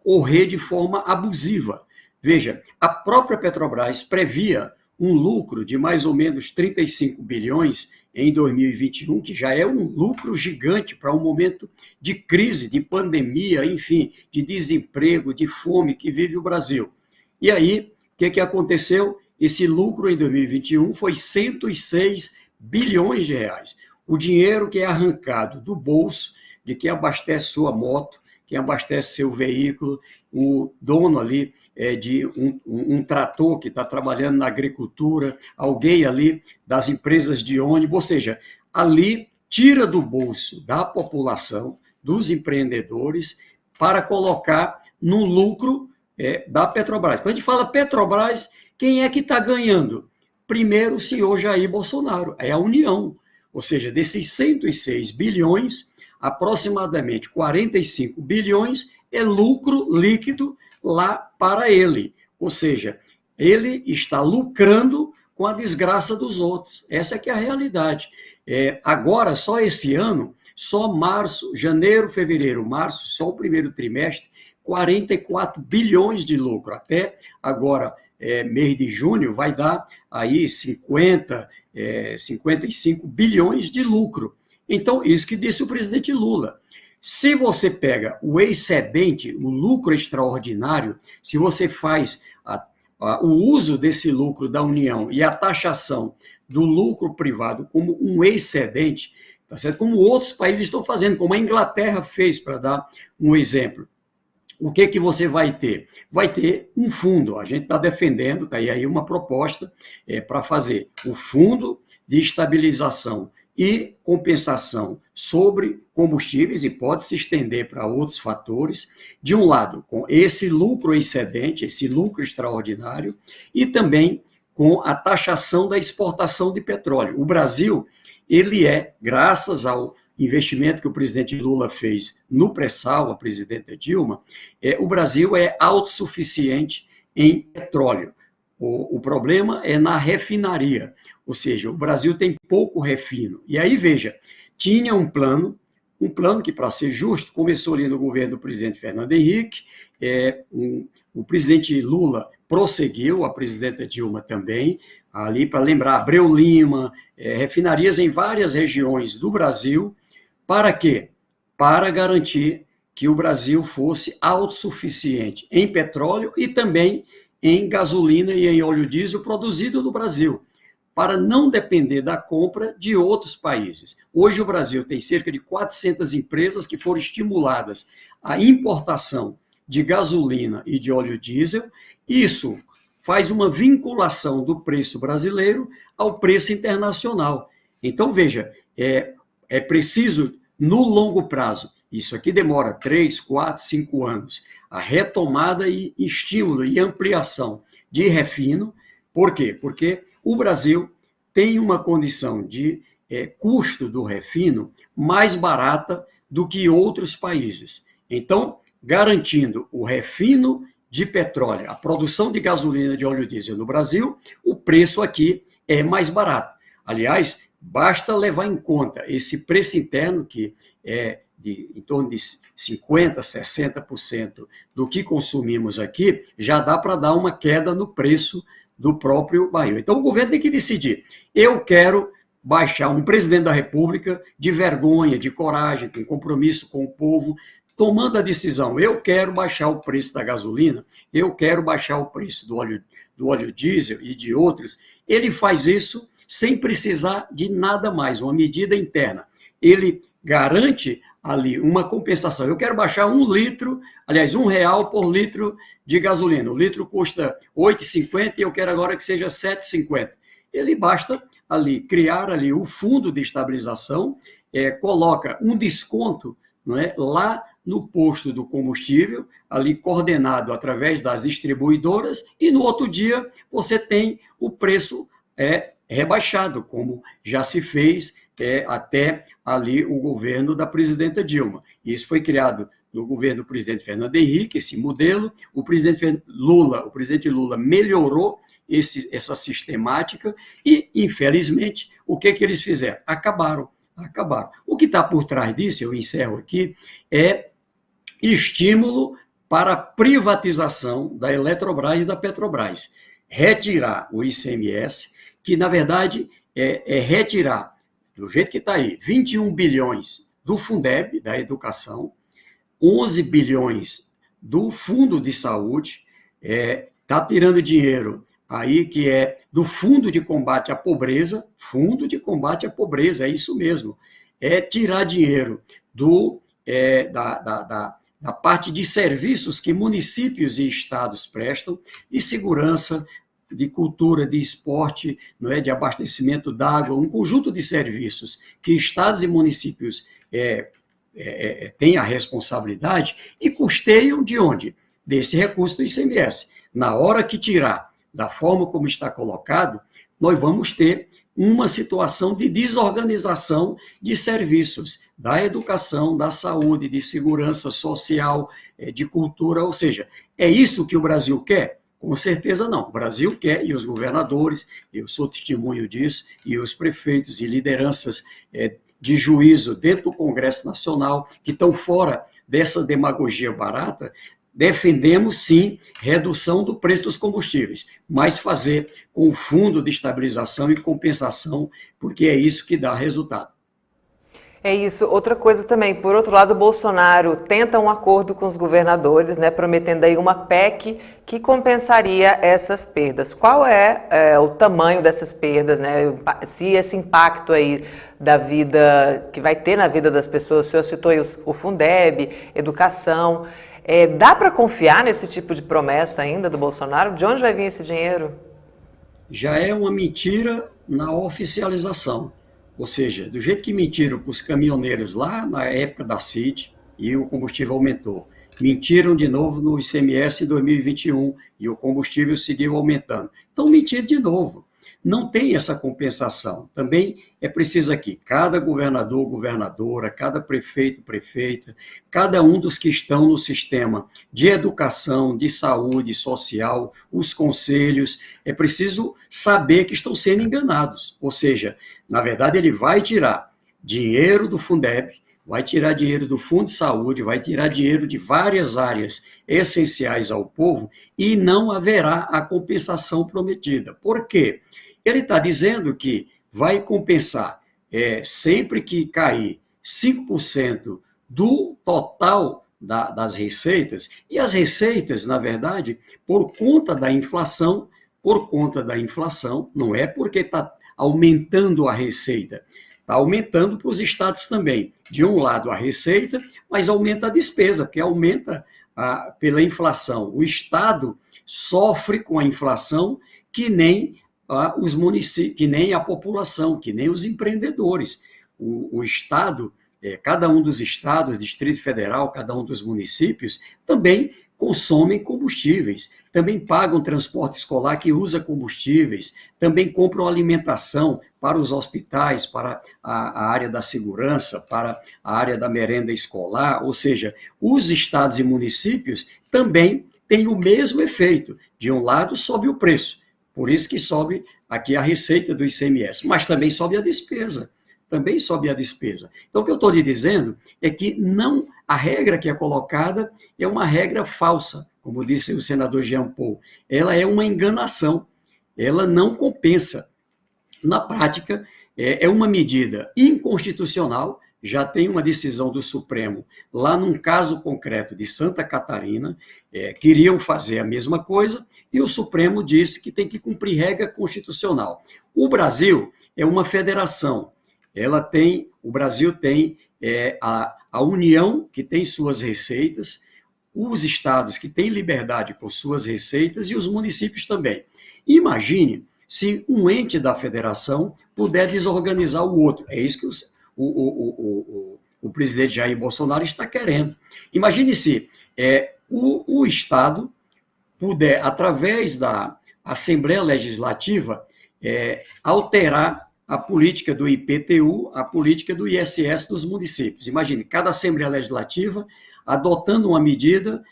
correr de forma abusiva. Veja, a própria Petrobras previa um lucro de mais ou menos 35 bilhões em 2021, que já é um lucro gigante para um momento de crise, de pandemia, enfim, de desemprego, de fome que vive o Brasil. E aí, o que aconteceu? Esse lucro em 2021 foi 106 bilhões de reais. O dinheiro que é arrancado do bolso de quem abastece sua moto, quem abastece seu veículo, o dono ali de um trator que está trabalhando na agricultura, alguém ali das empresas de ônibus, ou seja, ali tira do bolso da população, dos empreendedores, para colocar no lucro da Petrobras. Quando a gente fala Petrobras, quem é que está ganhando? Primeiro, o senhor Jair Bolsonaro, é a União. Ou seja, desses 106 bilhões, aproximadamente 45 bilhões é lucro líquido lá para ele. Ou seja, ele está lucrando com a desgraça dos outros. Essa é que é a realidade. Agora, só esse ano, só março, janeiro, fevereiro, março, só o primeiro trimestre, 44 bilhões de lucro. Até agora, mês de junho, vai dar aí 55 bilhões de lucro. Então, isso que disse o presidente Lula. Se você pega o excedente, o lucro extraordinário, se você faz o uso desse lucro da União e a taxação do lucro privado como um excedente, tá certo? Como outros países estão fazendo, como a Inglaterra fez, para dar um exemplo. O que você vai ter? Vai ter um fundo, a gente está defendendo, está aí uma proposta para fazer o Fundo de Estabilização e Compensação sobre combustíveis, e pode se estender para outros fatores, de um lado, com esse lucro excedente, esse lucro extraordinário, e também com a taxação da exportação de petróleo. O Brasil, ele graças ao investimento que o presidente Lula fez no pré-sal, a presidenta Dilma, o Brasil é autossuficiente em petróleo. O problema é na refinaria, ou seja, o Brasil tem pouco refino. E aí, veja, tinha um plano que, para ser justo, começou ali no governo do presidente Fernando Henrique, o presidente Lula prosseguiu, a presidenta Dilma também, ali para lembrar, Abreu Lima, refinarias em várias regiões do Brasil. Para quê? Para garantir que o Brasil fosse autossuficiente em petróleo e também em gasolina e em óleo diesel produzido no Brasil, para não depender da compra de outros países. Hoje o Brasil tem cerca de 400 empresas que foram estimuladas à importação de gasolina e de óleo diesel. Isso faz uma vinculação do preço brasileiro ao preço internacional. Então, veja, é preciso, no longo prazo, isso aqui demora 3, 4, 5 anos, a retomada e estímulo e ampliação de refino. Por quê? Porque o Brasil tem uma condição de custo do refino mais barata do que outros países. Então, garantindo o refino de petróleo, a produção de gasolina e de óleo diesel no Brasil, o preço aqui é mais barato. Aliás, basta levar em conta esse preço interno, que é em torno de 50%, 60% do que consumimos aqui, já dá para dar uma queda no preço do próprio barril. Então, o governo tem que decidir. Eu quero baixar, um presidente da República de vergonha, de coragem, com compromisso com o povo, tomando a decisão, eu quero baixar o preço da gasolina, eu quero baixar o preço do óleo diesel e de outros. Ele faz isso sem precisar de nada mais, uma medida interna. Ele garante ali uma compensação. Eu quero baixar R$1 por litro de gasolina. O litro custa R$ 8,50 e eu quero agora que seja R$ 7,50. Ele basta ali criar ali o fundo de estabilização, coloca um desconto, não é, lá no posto do combustível, ali coordenado através das distribuidoras, e no outro dia você tem o preço rebaixado, como já se fez até ali o governo da presidenta Dilma. Isso foi criado no governo do presidente Fernando Henrique, esse modelo. O presidente Lula melhorou essa sistemática e, infelizmente, o que eles fizeram? Acabaram. O que está por trás disso, eu encerro aqui, é estímulo para a privatização da Eletrobras e da Petrobras. Retirar o ICMS, que, na verdade, é retirar, do jeito que está aí, 21 bilhões do Fundeb, da educação, 11 bilhões do Fundo de Saúde, está tirando dinheiro aí que é do Fundo de Combate à Pobreza, é isso mesmo, tirar dinheiro da parte de serviços que municípios e estados prestam, de segurança, de cultura, de esporte, não é, de abastecimento d'água, um conjunto de serviços que estados e municípios têm a responsabilidade e custeiam de onde? Desse recurso do ICMS. Na hora que tirar da forma como está colocado, nós vamos ter uma situação de desorganização de serviços, da educação, da saúde, de segurança social, de cultura, ou seja, é isso que o Brasil quer? Com certeza não. O Brasil quer, e os governadores, eu sou testemunho disso, e os prefeitos e lideranças de juízo dentro do Congresso Nacional, que estão fora dessa demagogia barata, defendemos, sim, redução do preço dos combustíveis, mas fazer com o fundo de estabilização e compensação, porque é isso que dá resultado. É isso. Outra coisa também, por outro lado, o Bolsonaro tenta um acordo com os governadores, né, prometendo aí uma PEC que compensaria essas perdas. Qual é o tamanho dessas perdas, né? Se esse impacto aí da vida, que vai ter na vida das pessoas, o senhor citou aí o Fundeb, educação, dá para confiar nesse tipo de promessa ainda do Bolsonaro? De onde vai vir esse dinheiro? Já é uma mentira na oficialização. Ou seja, do jeito que mentiram para os caminhoneiros lá na época da CID e o combustível aumentou, mentiram de novo no ICMS em 2021 e o combustível seguiu aumentando. Então, mentiram de novo. Não tem essa compensação. Também é preciso aqui, cada governador, governadora, cada prefeito, prefeita, cada um dos que estão no sistema de educação, de saúde social, os conselhos, é preciso saber que estão sendo enganados. Ou seja, na verdade, ele vai tirar dinheiro do Fundeb, vai tirar dinheiro do Fundo de Saúde, vai tirar dinheiro de várias áreas essenciais ao povo e não haverá a compensação prometida. Por quê? Ele está dizendo que vai compensar sempre que cair 5% do total das receitas, e as receitas, na verdade, por conta da inflação, não é porque está aumentando a receita, está aumentando para os estados também. De um lado a receita, mas aumenta a despesa, porque aumenta pela inflação. O estado sofre com a inflação que nem os municípios, que nem a população, que nem os empreendedores. O Estado, cada um dos estados, Distrito Federal, cada um dos municípios, também consomem combustíveis, também pagam transporte escolar que usa combustíveis, também compram alimentação para os hospitais, para a área da segurança, para a área da merenda escolar, ou seja, os estados e municípios também têm o mesmo efeito. De um lado, sobe o preço, por isso que sobe aqui a receita do ICMS, mas também sobe a despesa. Então, o que eu estou lhe dizendo é que a regra que é colocada é uma regra falsa, como disse o senador Jean Paul. Ela é uma enganação, ela não compensa. Na prática, é uma medida inconstitucional. Já tem uma decisão do Supremo, lá num caso concreto de Santa Catarina, queriam fazer a mesma coisa, e o Supremo disse que tem que cumprir regra constitucional. O Brasil é uma federação, o Brasil tem a União, que tem suas receitas, os estados que têm liberdade com suas receitas, e os municípios também. Imagine se um ente da federação puder desorganizar o outro. É isso que o presidente Jair Bolsonaro está querendo. Imagine se o Estado puder, através da Assembleia Legislativa, alterar a política do IPTU, a política do ISS dos municípios. Imagine, cada Assembleia Legislativa adotando uma medida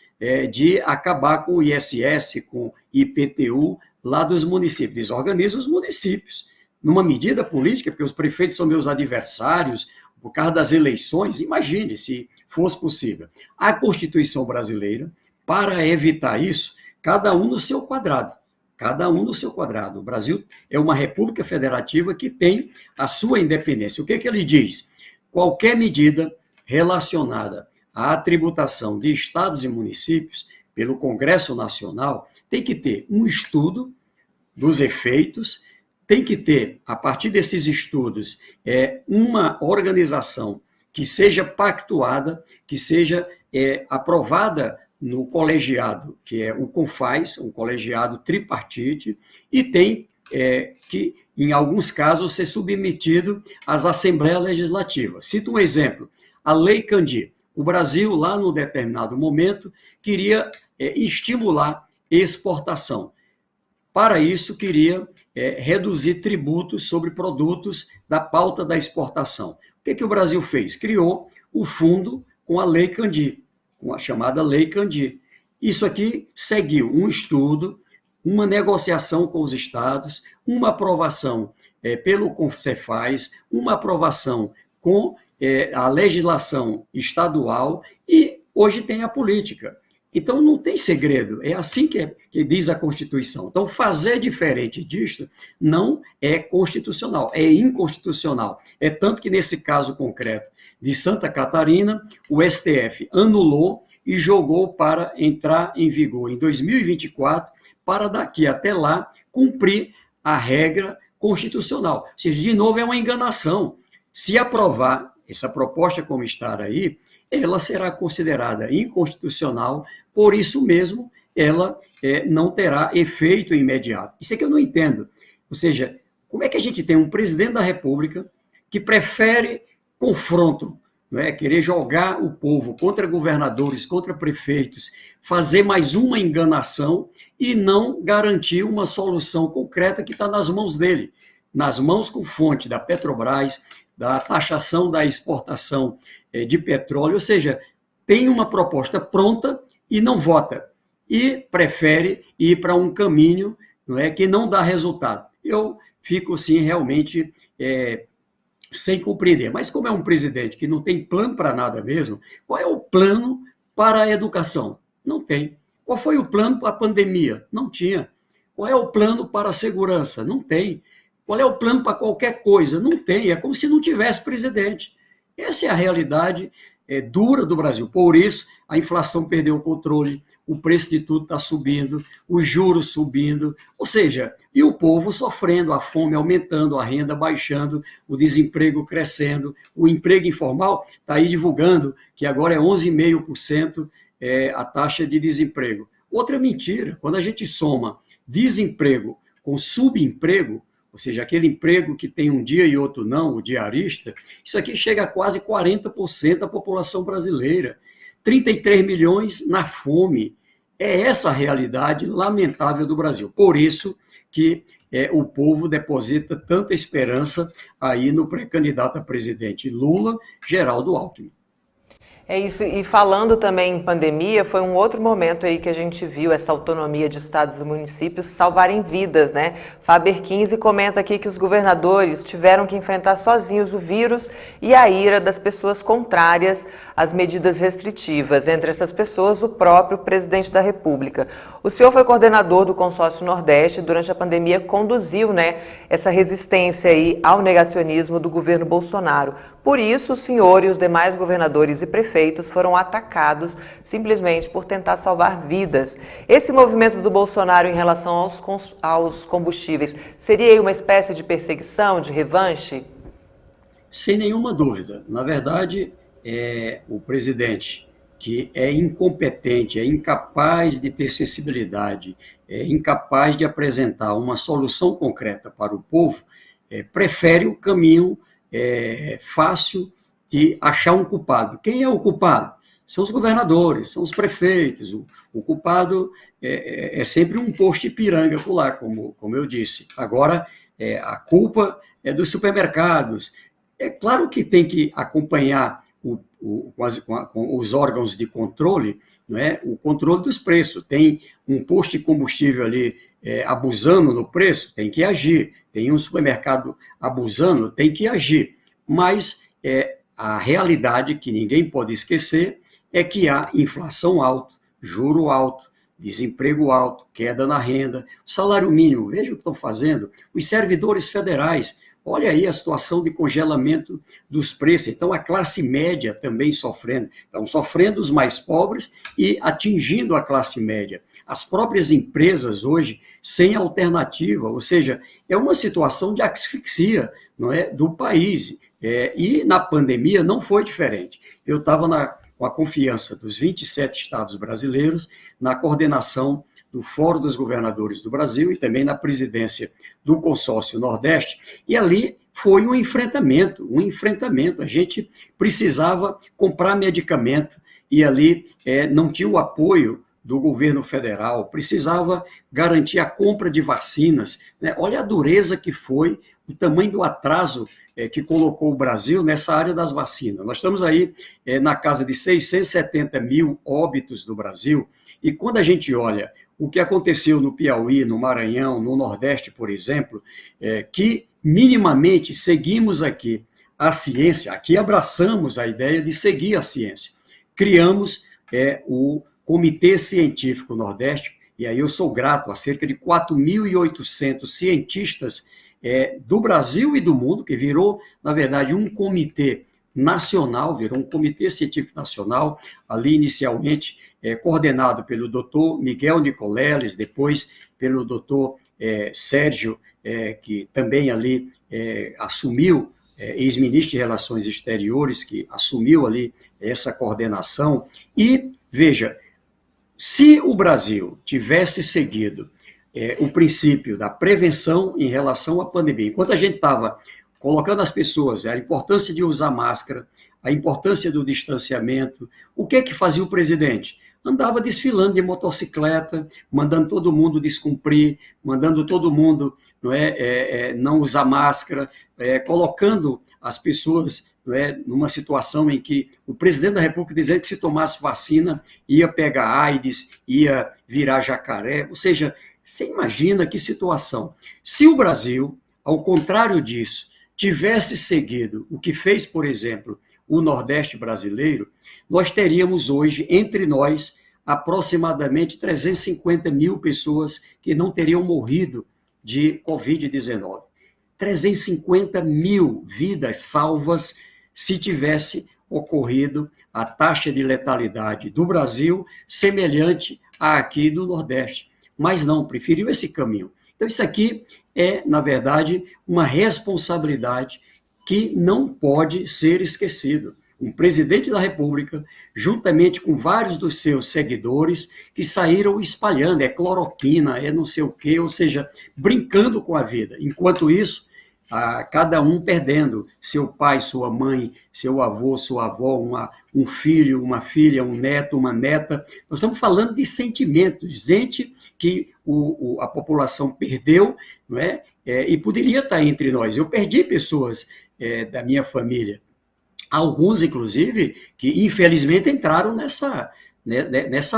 de acabar com o ISS, com o IPTU lá dos municípios. Desorganiza os municípios. Numa medida política, porque os prefeitos são meus adversários, por causa das eleições, imagine se fosse possível. A Constituição brasileira, para evitar isso, cada um no seu quadrado. O Brasil é uma república federativa que tem a sua independência. O que ele diz? Qualquer medida relacionada à tributação de estados e municípios pelo Congresso Nacional tem que ter um estudo dos efeitos, tem que ter, a partir desses estudos, uma organização que seja pactuada, que seja aprovada no colegiado, que é o CONFAS, um colegiado tripartite, e tem que, em alguns casos, ser submetido às Assembleias Legislativas. Cito um exemplo, a Lei Candir. O Brasil, lá num determinado momento, queria estimular exportação. Para isso, queria reduzir tributos sobre produtos da pauta da exportação. O que o Brasil fez? Criou o fundo com a Lei Candir, com a chamada Lei Candir. Isso aqui seguiu um estudo, uma negociação com os estados, uma aprovação pelo CONFAS, uma aprovação com a legislação estadual, e hoje tem a política. Então, não tem segredo, é assim que diz a Constituição. Então, fazer diferente disto não é constitucional, é inconstitucional. É tanto que, nesse caso concreto de Santa Catarina, o STF anulou e jogou para entrar em vigor em 2024, para daqui até lá cumprir a regra constitucional. Ou seja, de novo, é uma enganação. Se aprovar essa proposta como está aí, ela será considerada inconstitucional, por isso mesmo ela não terá efeito imediato. Isso é que eu não entendo. Ou seja, como é que a gente tem um presidente da República que prefere confronto, não é? Querer jogar o povo contra governadores, contra prefeitos, fazer mais uma enganação e não garantir uma solução concreta que está nas mãos dele, nas mãos com fonte da Petrobras, da taxação da exportação de petróleo, ou seja, tem uma proposta pronta e não vota, e prefere ir para um caminho, não é, que não dá resultado. Eu fico, sim, realmente sem compreender. Mas como é um presidente que não tem plano para nada mesmo, qual é o plano para a educação? Não tem. Qual foi o plano para a pandemia? Não tinha. Qual é o plano para a segurança? Não tem. Qual é o plano para qualquer coisa? Não tem. É como se não tivesse presidente. Essa é a realidade dura do Brasil. Por isso, a inflação perdeu o controle, o preço de tudo está subindo, os juros subindo, ou seja, e o povo sofrendo, a fome aumentando, a renda baixando, o desemprego crescendo, o emprego informal está aí divulgando que agora é 11,5% a taxa de desemprego. Outra mentira, quando a gente soma desemprego com subemprego, ou seja, aquele emprego que tem um dia e outro não, o diarista, isso aqui chega a quase 40% da população brasileira. 33 milhões na fome. É essa a realidade lamentável do Brasil. Por isso que o povo deposita tanta esperança aí no pré-candidato a presidente Lula, Geraldo Alckmin. É isso, e falando também em pandemia, foi um outro momento aí que a gente viu essa autonomia de estados e municípios salvarem vidas, né? Faber 15 comenta aqui que os governadores tiveram que enfrentar sozinhos o vírus e a ira das pessoas contrárias às medidas restritivas. Entre essas pessoas, o próprio presidente da República. O senhor foi coordenador do Consórcio Nordeste, durante a pandemia conduziu, né, essa resistência aí ao negacionismo do governo Bolsonaro. Por isso, o senhor e os demais governadores e prefeitos foram atacados simplesmente por tentar salvar vidas. Esse movimento do Bolsonaro em relação aos combustíveis seria aí uma espécie de perseguição, de revanche? Sem nenhuma dúvida. Na verdade, o presidente, que é incompetente, é incapaz de ter sensibilidade, é incapaz de apresentar uma solução concreta para o povo, prefere o caminho fácil de achar um culpado. Quem é o culpado? São os governadores, são os prefeitos. O culpado é sempre um posto de piranga por lá, como eu disse. Agora, a culpa é dos supermercados. É claro que tem que acompanhar com os órgãos de controle, não é? O controle dos preços. Tem um posto de combustível ali abusando no preço, tem que agir. Tem um supermercado abusando, tem que agir. Mas a realidade que ninguém pode esquecer é que há inflação alta, juro alto, desemprego alto, queda na renda, o salário mínimo, veja o que estão fazendo, os servidores federais, olha aí a situação de congelamento dos preços. Então, a classe média também sofrendo. Estão sofrendo os mais pobres e atingindo a classe média. As próprias empresas hoje sem alternativa, ou seja, é uma situação de asfixia, não é, do país. E na pandemia não foi diferente. Eu estava com a confiança dos 27 estados brasileiros na coordenação do Fórum dos Governadores do Brasil e também na presidência do Consórcio Nordeste, e ali foi um enfrentamento. A gente precisava comprar medicamento e ali não tinha o apoio do governo federal, precisava garantir a compra de vacinas, né? Olha a dureza que foi, o tamanho do atraso que colocou o Brasil nessa área das vacinas. Nós estamos aí na casa de 670 mil óbitos do Brasil, e quando a gente olha o que aconteceu no Piauí, no Maranhão, no Nordeste, por exemplo, que minimamente seguimos aqui a ciência, aqui abraçamos a ideia de seguir a ciência. Criamos o Comitê Científico Nordeste, e aí eu sou grato a cerca de 4.800 cientistas do Brasil e do mundo, que virou, na verdade, um comitê nacional, virou um comitê científico nacional, ali inicialmente coordenado pelo doutor Miguel Nicoleles, depois pelo doutor Sérgio, que também ali assumiu, ex-ministro de Relações Exteriores, que assumiu ali essa coordenação. E, veja, se o Brasil tivesse seguido o princípio da prevenção em relação à pandemia, enquanto a gente estava colocando as pessoas, a importância de usar máscara, a importância do distanciamento, o que é que fazia o presidente? Andava desfilando de motocicleta, mandando todo mundo descumprir, mandando todo mundo não usar máscara, colocando as pessoas numa situação em que o presidente da República dizia que se tomasse vacina ia pegar AIDS, ia virar jacaré. Ou seja, você imagina que situação. Se o Brasil, ao contrário disso, tivesse seguido o que fez, por exemplo, o Nordeste brasileiro, nós teríamos hoje, entre nós, aproximadamente 350 mil pessoas que não teriam morrido de Covid-19. 350 mil vidas salvas se tivesse ocorrido a taxa de letalidade do Brasil semelhante à aqui do Nordeste. Mas não, preferiu esse caminho. Então, isso aqui é, na verdade, uma responsabilidade que não pode ser esquecido. Um presidente da República, juntamente com vários dos seus seguidores, que saíram espalhando, cloroquina, não sei o quê, ou seja, brincando com a vida. Enquanto isso, cada um perdendo, seu pai, sua mãe, seu avô, sua avó, um filho, uma filha, um neto, uma neta. Nós estamos falando de sentimentos, gente que a população perdeu, não é? E poderia estar entre nós. Eu perdi pessoas da minha família, alguns, inclusive, que infelizmente entraram nessa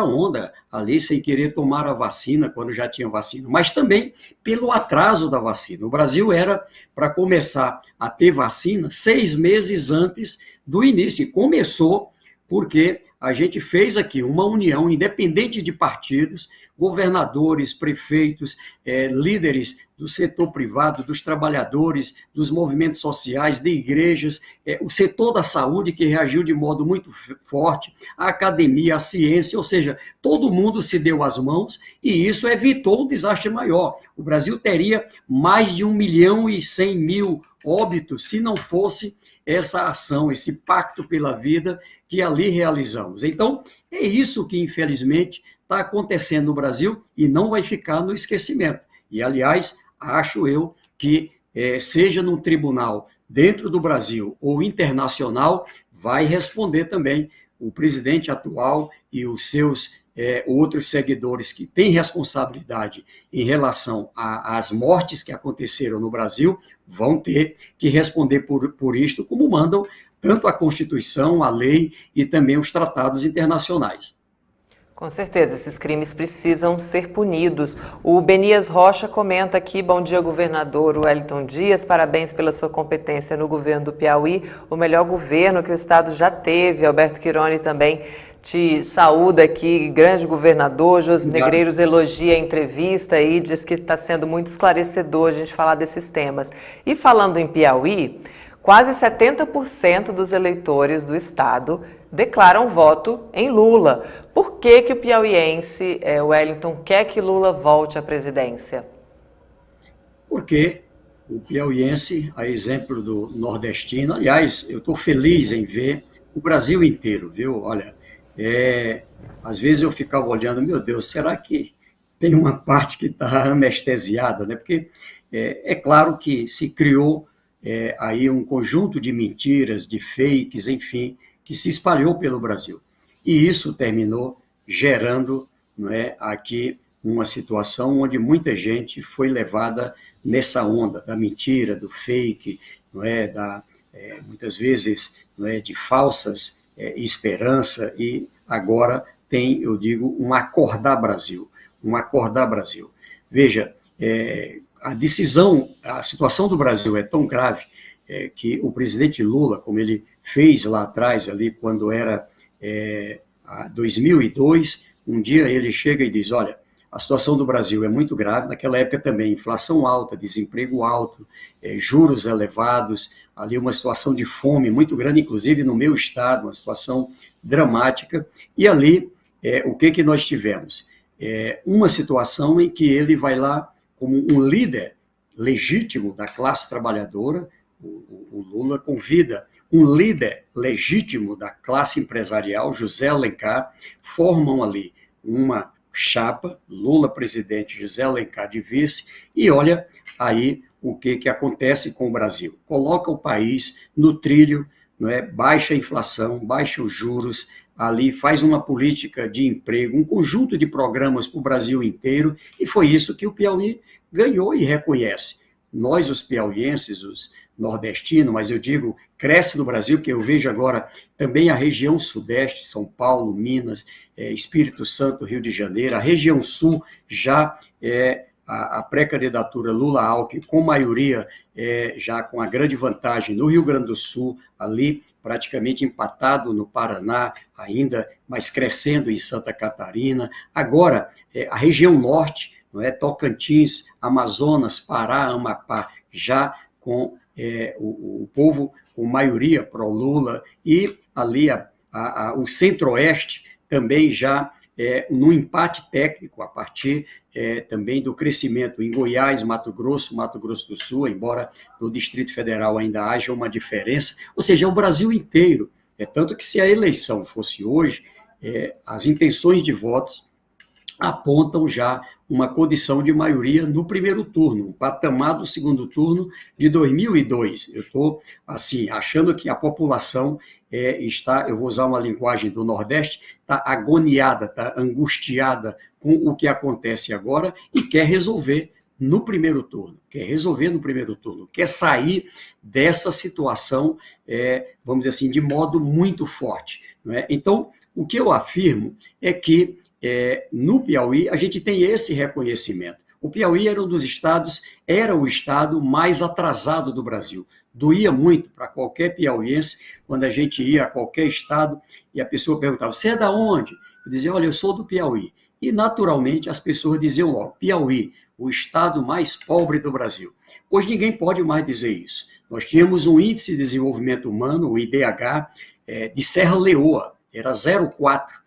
onda, ali sem querer tomar a vacina, quando já tinha vacina, mas também pelo atraso da vacina. O Brasil era para começar a ter vacina 6 meses antes do início, e começou porque a gente fez aqui uma união independente de partidos, governadores, prefeitos, líderes do setor privado, dos trabalhadores, dos movimentos sociais, de igrejas, o setor da saúde, que reagiu de modo muito forte, a academia, a ciência, ou seja, todo mundo se deu as mãos e isso evitou um desastre maior. O Brasil teria mais de 1.100.000 óbitos se não fosse essa ação, esse pacto pela vida que ali realizamos. Então, é isso que, infelizmente, está acontecendo no Brasil e não vai ficar no esquecimento. E, aliás, acho eu que, seja num tribunal dentro do Brasil ou internacional, vai responder também o presidente atual e os seus outros seguidores que têm responsabilidade em relação às mortes que aconteceram no Brasil, vão ter que responder por isto, como mandam tanto a Constituição, a lei e também os tratados internacionais. Com certeza, esses crimes precisam ser punidos. O Benias Rocha comenta aqui: bom dia, governador Wellington Dias, parabéns pela sua competência no governo do Piauí, o melhor governo que o estado já teve. Alberto Quironi também te saúda aqui, grande governador. Josi Negreiros elogia a entrevista e diz que está sendo muito esclarecedor a gente falar desses temas. E falando em Piauí, quase 70% dos eleitores do estado declaram voto em Lula. Por que o piauiense, Wellington, quer que Lula volte à presidência? Porque o piauiense, a exemplo do nordestino, aliás, eu estou feliz em ver o Brasil inteiro, viu? Olha, às vezes eu ficava olhando, meu Deus, será que tem uma parte que está anestesiada, né? Porque é claro que se criou aí um conjunto de mentiras, de fakes, enfim, que se espalhou pelo Brasil. E isso terminou gerando, não é, aqui uma situação onde muita gente foi levada nessa onda da mentira, do fake, não é, muitas vezes, não é, de falsas esperança, e agora tem, eu digo, um acordar Brasil. Veja, a situação do Brasil é tão grave que o presidente Lula, como ele fez lá atrás, ali quando era 2002, um dia ele chega e diz, olha, a situação do Brasil é muito grave, naquela época também, inflação alta, desemprego alto, juros elevados, ali uma situação de fome muito grande, inclusive no meu estado, uma situação dramática, e ali, o que nós tivemos? Uma situação em que ele vai lá como um líder legítimo da classe trabalhadora, o Lula convida um líder legítimo da classe empresarial, José Alencar, formam ali uma chapa, Lula presidente, José Alencar de vice, e olha aí o que acontece com o Brasil. Coloca o país no trilho, não é? Baixa a inflação, baixa os juros, ali faz uma política de emprego, um conjunto de programas para o Brasil inteiro, e foi isso que o Piauí ganhou e reconhece. Nós, os piauienses, os nordestinos, mas eu digo, cresce no Brasil, porque eu vejo agora também a região sudeste, São Paulo, Minas, Espírito Santo, Rio de Janeiro, a região sul já a pré-candidatura Lula-Alckmin, com maioria, já com a grande vantagem no Rio Grande do Sul, ali praticamente empatado no Paraná, ainda mais crescendo em Santa Catarina. Agora, a região norte, não é? Tocantins, Amazonas, Pará, Amapá, já com o povo com maioria pró-Lula, e ali o centro-oeste também já no empate técnico, a partir também do crescimento em Goiás, Mato Grosso do Sul, embora no Distrito Federal ainda haja uma diferença, ou seja, é o Brasil inteiro. Tanto que se a eleição fosse hoje, as intenções de votos apontam já uma condição de maioria no primeiro turno, um patamar do segundo turno de 2002. Eu estou, assim, achando que a população está, eu vou usar uma linguagem do Nordeste, está agoniada, está angustiada com o que acontece agora e quer resolver no primeiro turno, quer sair dessa situação, vamos dizer assim, de modo muito forte. Não é? Então, o que eu afirmo é que no Piauí, a gente tem esse reconhecimento. O Piauí era um dos estados, era o estado mais atrasado do Brasil. Doía muito para qualquer piauiense, quando a gente ia a qualquer estado e a pessoa perguntava, você é da onde? Eu dizia, olha, eu sou do Piauí. E, naturalmente, as pessoas diziam logo, Piauí, o estado mais pobre do Brasil. Hoje ninguém pode mais dizer isso. Nós tínhamos um índice de desenvolvimento humano, o IDH, de Serra Leoa, era 0,4.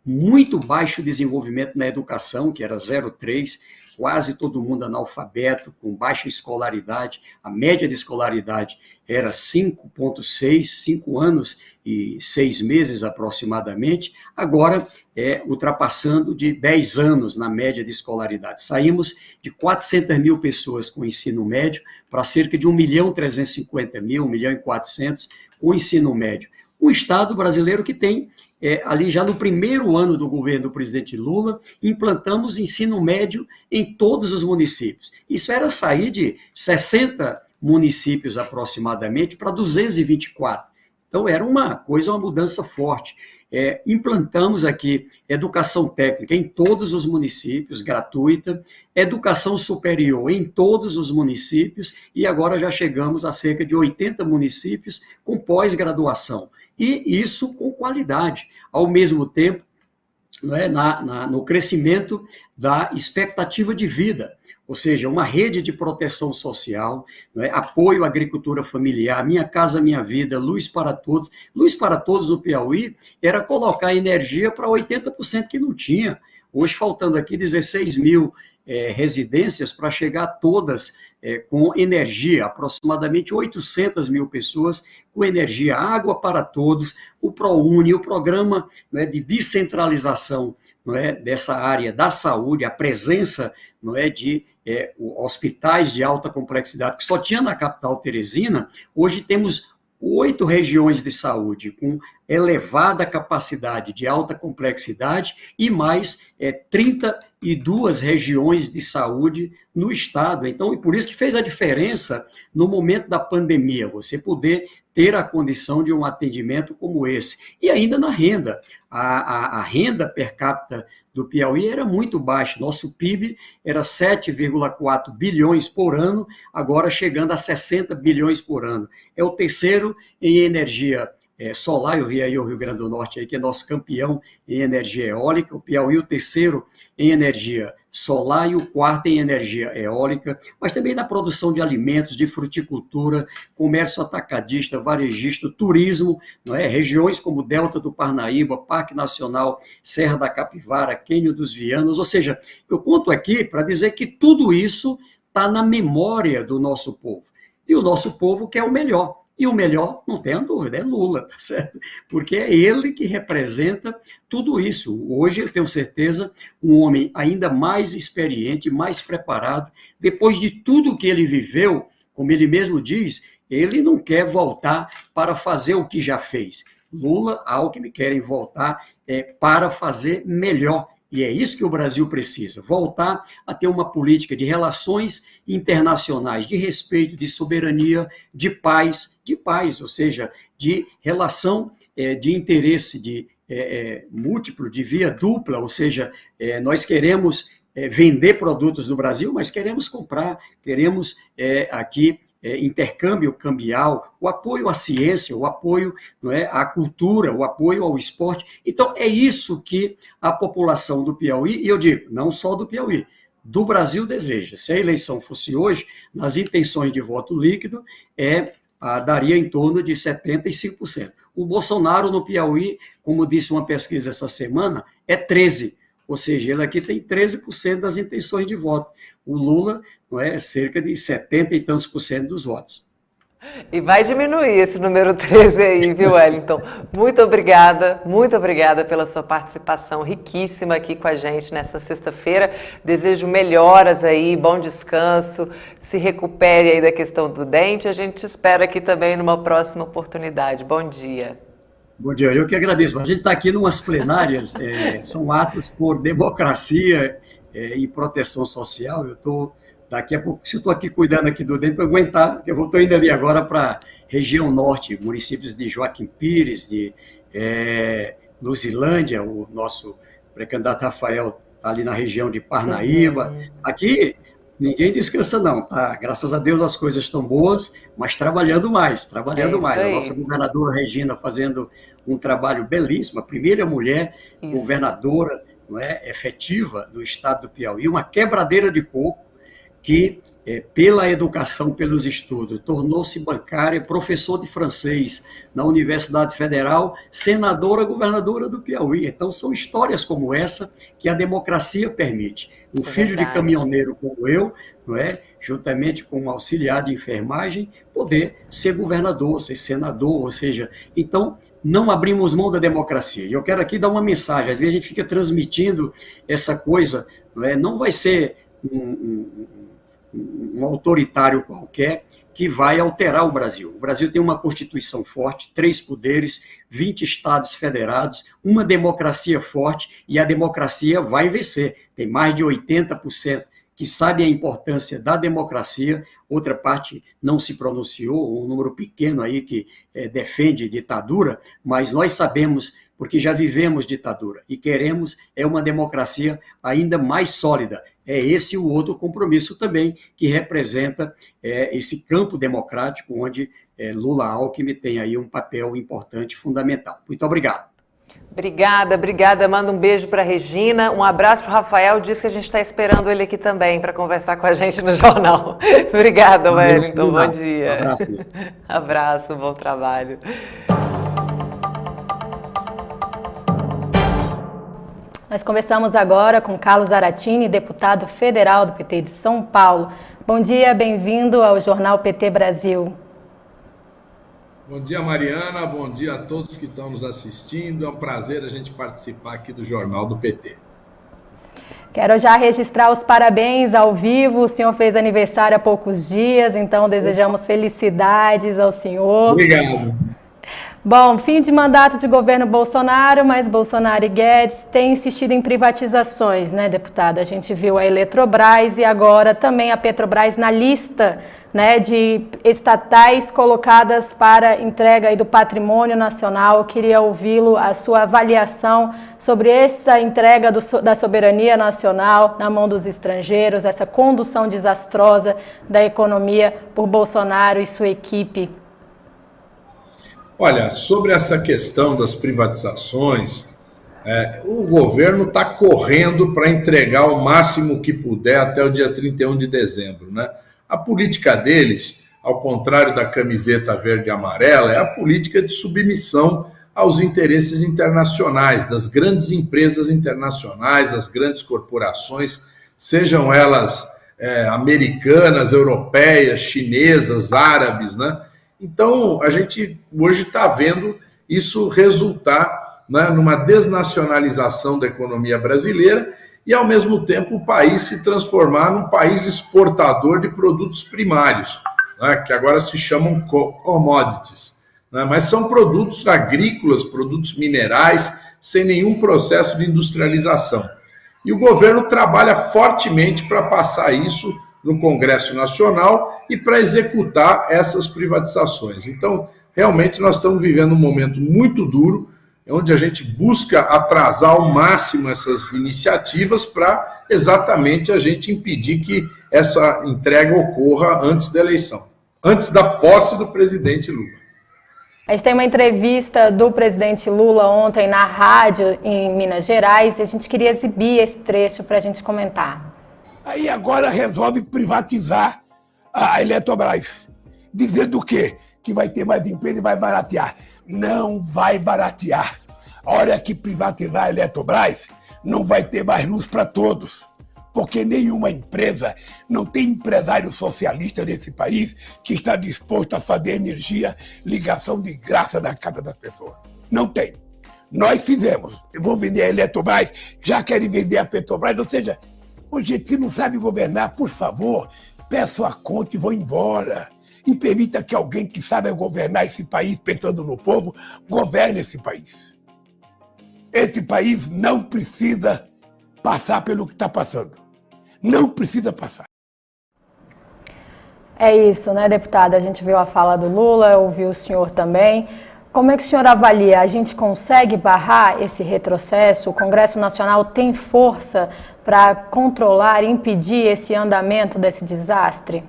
Muito baixo desenvolvimento na educação, que era 0,3, quase todo mundo analfabeto, com baixa escolaridade, a média de escolaridade era 5,6, 5 anos e 6 meses aproximadamente, agora ultrapassando de 10 anos na média de escolaridade. Saímos de 400 mil pessoas com ensino médio para cerca de 1.350.000, 1.400.000 com ensino médio. Um estado brasileiro que tem ali já no primeiro ano do governo do presidente Lula, implantamos ensino médio em todos os municípios. Isso era sair de 60 municípios aproximadamente para 224. Então era uma mudança forte. Implantamos aqui educação técnica em todos os municípios, gratuita, educação superior em todos os municípios, e agora já chegamos a cerca de 80 municípios com pós-graduação. E isso com qualidade, ao mesmo tempo, no crescimento da expectativa de vida, ou seja, uma rede de proteção social, apoio à agricultura familiar, Minha Casa Minha Vida, Luz para Todos. Luz para Todos no Piauí era colocar energia para 80% que não tinha. Hoje, faltando aqui 16 mil residências para chegar todas com energia, aproximadamente 800 mil pessoas com energia, água para todos, o ProUni, o programa de descentralização dessa área da saúde, a presença de hospitais de alta complexidade, que só tinha na capital Teresina. Hoje temos 8 regiões de saúde com elevada capacidade de alta complexidade e mais 32 regiões de saúde no estado. Então, e por isso que fez a diferença no momento da pandemia, você poder ter a condição de um atendimento como esse. E ainda na renda. A renda per capita do Piauí era muito baixa. Nosso PIB era 7,4 bilhões por ano, agora chegando a 60 bilhões por ano. É o terceiro em energia solar. Eu vi aí o Rio Grande do Norte, aí, que é nosso campeão em energia eólica, o Piauí o terceiro em energia solar e o quarto em energia eólica, mas também na produção de alimentos, de fruticultura, comércio atacadista, varejista, turismo, não é? Regiões como Delta do Parnaíba, Parque Nacional Serra da Capivara, Quênio dos Vianos, ou seja, eu conto aqui para dizer que tudo isso está na memória do nosso povo. E o nosso povo quer o melhor. E o melhor, não tenha dúvida, é Lula, tá certo? Porque é ele que representa tudo isso. Hoje, eu tenho certeza, um homem ainda mais experiente, mais preparado, depois de tudo que ele viveu, como ele mesmo diz, ele não quer voltar para fazer o que já fez. Lula, Alckmin querem voltar para fazer melhor. E é isso que o Brasil precisa, voltar a ter uma política de relações internacionais, de respeito, de soberania, de paz, ou seja, de relação de interesse de múltiplo, de via dupla, ou seja, nós queremos vender produtos do Brasil, mas queremos comprar, queremos aqui intercâmbio cambial, o apoio à ciência, o apoio, não é, à cultura, o apoio ao esporte. Então, é isso que a população do Piauí, e eu digo, não só do Piauí, do Brasil deseja. Se a eleição fosse hoje, nas intenções de voto líquido, daria em torno de 75%. O Bolsonaro no Piauí, como disse uma pesquisa essa semana, é 13%. Ou seja, ele aqui tem 13% das intenções de voto. O Lula, não é, cerca de 70 e tantos por cento dos votos. E vai diminuir esse número 13 aí, viu, Wellington? Muito obrigada pela sua participação riquíssima aqui com a gente nessa sexta-feira. Desejo melhoras aí, bom descanso, se recupere aí da questão do dente. A gente te espera aqui também numa próxima oportunidade. Bom dia. Bom dia, eu que agradeço. A gente está aqui em umas plenárias, são atos por democracia e proteção social. Eu estou, daqui a pouco, se eu estou aqui cuidando aqui do dente, para aguentar, eu estou indo ali agora para a região norte, municípios de Joaquim Pires, de Luzilândia, o nosso pré-candidato Rafael está ali na região de Parnaíba. Aqui ninguém descansa não, tá? Graças a Deus as coisas estão boas, mas trabalhando mais. A nossa governadora Regina fazendo um trabalho belíssimo, a primeira mulher governadora, não é, efetiva do estado do Piauí, uma quebradeira de coco que, pela educação, pelos estudos, tornou-se bancária, professor de francês na Universidade Federal, senadora, governadora do Piauí. Então, são histórias como essa que a democracia permite. Um filho de caminhoneiro como eu, não é, juntamente com um auxiliar de enfermagem, poder ser governador, ser senador, ou seja, então, não abrimos mão da democracia. E eu quero aqui dar uma mensagem, às vezes a gente fica transmitindo essa coisa, não vai ser um autoritário qualquer que vai alterar o Brasil. O Brasil tem uma Constituição forte, 3 poderes, 20 estados federados, uma democracia forte, e a democracia vai vencer. Tem mais de 80% que sabem a importância da democracia, outra parte não se pronunciou, um número pequeno aí que defende ditadura, mas nós sabemos, porque já vivemos ditadura, e queremos uma democracia ainda mais sólida. É esse o outro compromisso também, que representa esse campo democrático, onde Lula Alckmin tem aí um papel importante, fundamental. Muito obrigado. Obrigada. Manda um beijo para Regina, um abraço para o Rafael, diz que a gente está esperando ele aqui também para conversar com a gente no jornal. Obrigada, Wellington, bom dia. Abraço, bom trabalho. Nós conversamos agora com Carlos Zaratini, deputado federal do PT de São Paulo. Bom dia, bem-vindo ao Jornal PT Brasil. Bom dia, Mariana, bom dia a todos que estão nos assistindo. É um prazer a gente participar aqui do Jornal do PT. Quero já registrar os parabéns ao vivo. O senhor fez aniversário há poucos dias, então desejamos felicidades ao senhor. Obrigado. Bom, fim de mandato de governo Bolsonaro, mas Bolsonaro e Guedes têm insistido em privatizações, né, deputada? A gente viu a Eletrobras e agora também a Petrobras na lista, né, de estatais colocadas para entrega aí do patrimônio nacional. Eu queria ouvi-lo, a sua avaliação sobre essa entrega da soberania nacional na mão dos estrangeiros, essa condução desastrosa da economia por Bolsonaro e sua equipe. Olha, sobre essa questão das privatizações, o governo está correndo para entregar o máximo que puder até o dia 31 de dezembro, né? A política deles, ao contrário da camiseta verde e amarela, é a política de submissão aos interesses internacionais, das grandes empresas internacionais, as grandes corporações, sejam elas americanas, europeias, chinesas, árabes, né? Então, a gente hoje está vendo isso resultar, né, numa desnacionalização da economia brasileira e, ao mesmo tempo, o país se transformar num país exportador de produtos primários, né, que agora se chamam commodities, né, mas são produtos agrícolas, produtos minerais, sem nenhum processo de industrialização. E o governo trabalha fortemente para passar isso no Congresso Nacional e para executar essas privatizações. Então, realmente, nós estamos vivendo um momento muito duro, onde a gente busca atrasar ao máximo essas iniciativas para exatamente a gente impedir que essa entrega ocorra antes da eleição, antes da posse do presidente Lula. A gente tem uma entrevista do presidente Lula ontem na rádio em Minas Gerais e a gente queria exibir esse trecho para a gente comentar. Aí agora resolve privatizar a Eletrobras, dizendo o quê? Que vai ter mais empresa e vai baratear. Não vai baratear. A hora que privatizar a Eletrobras, não vai ter mais luz para todos. Porque nenhuma empresa, não tem empresário socialista nesse país que está disposto a fazer energia, ligação de graça na casa das pessoas. Não tem. Nós fizemos. Vão vender a Eletrobras, já querem vender a Petrobras, ou seja, gente, se não sabe governar, por favor, peço a conta e vou embora. E permita que alguém que sabe governar esse país, pensando no povo, governe esse país. Esse país não precisa passar pelo que está passando. Não precisa passar. É isso, né, deputada? A gente viu a fala do Lula, ouviu o senhor também. Como é que o senhor avalia? A gente consegue barrar esse retrocesso? O Congresso Nacional tem força para controlar e impedir esse andamento desse desastre?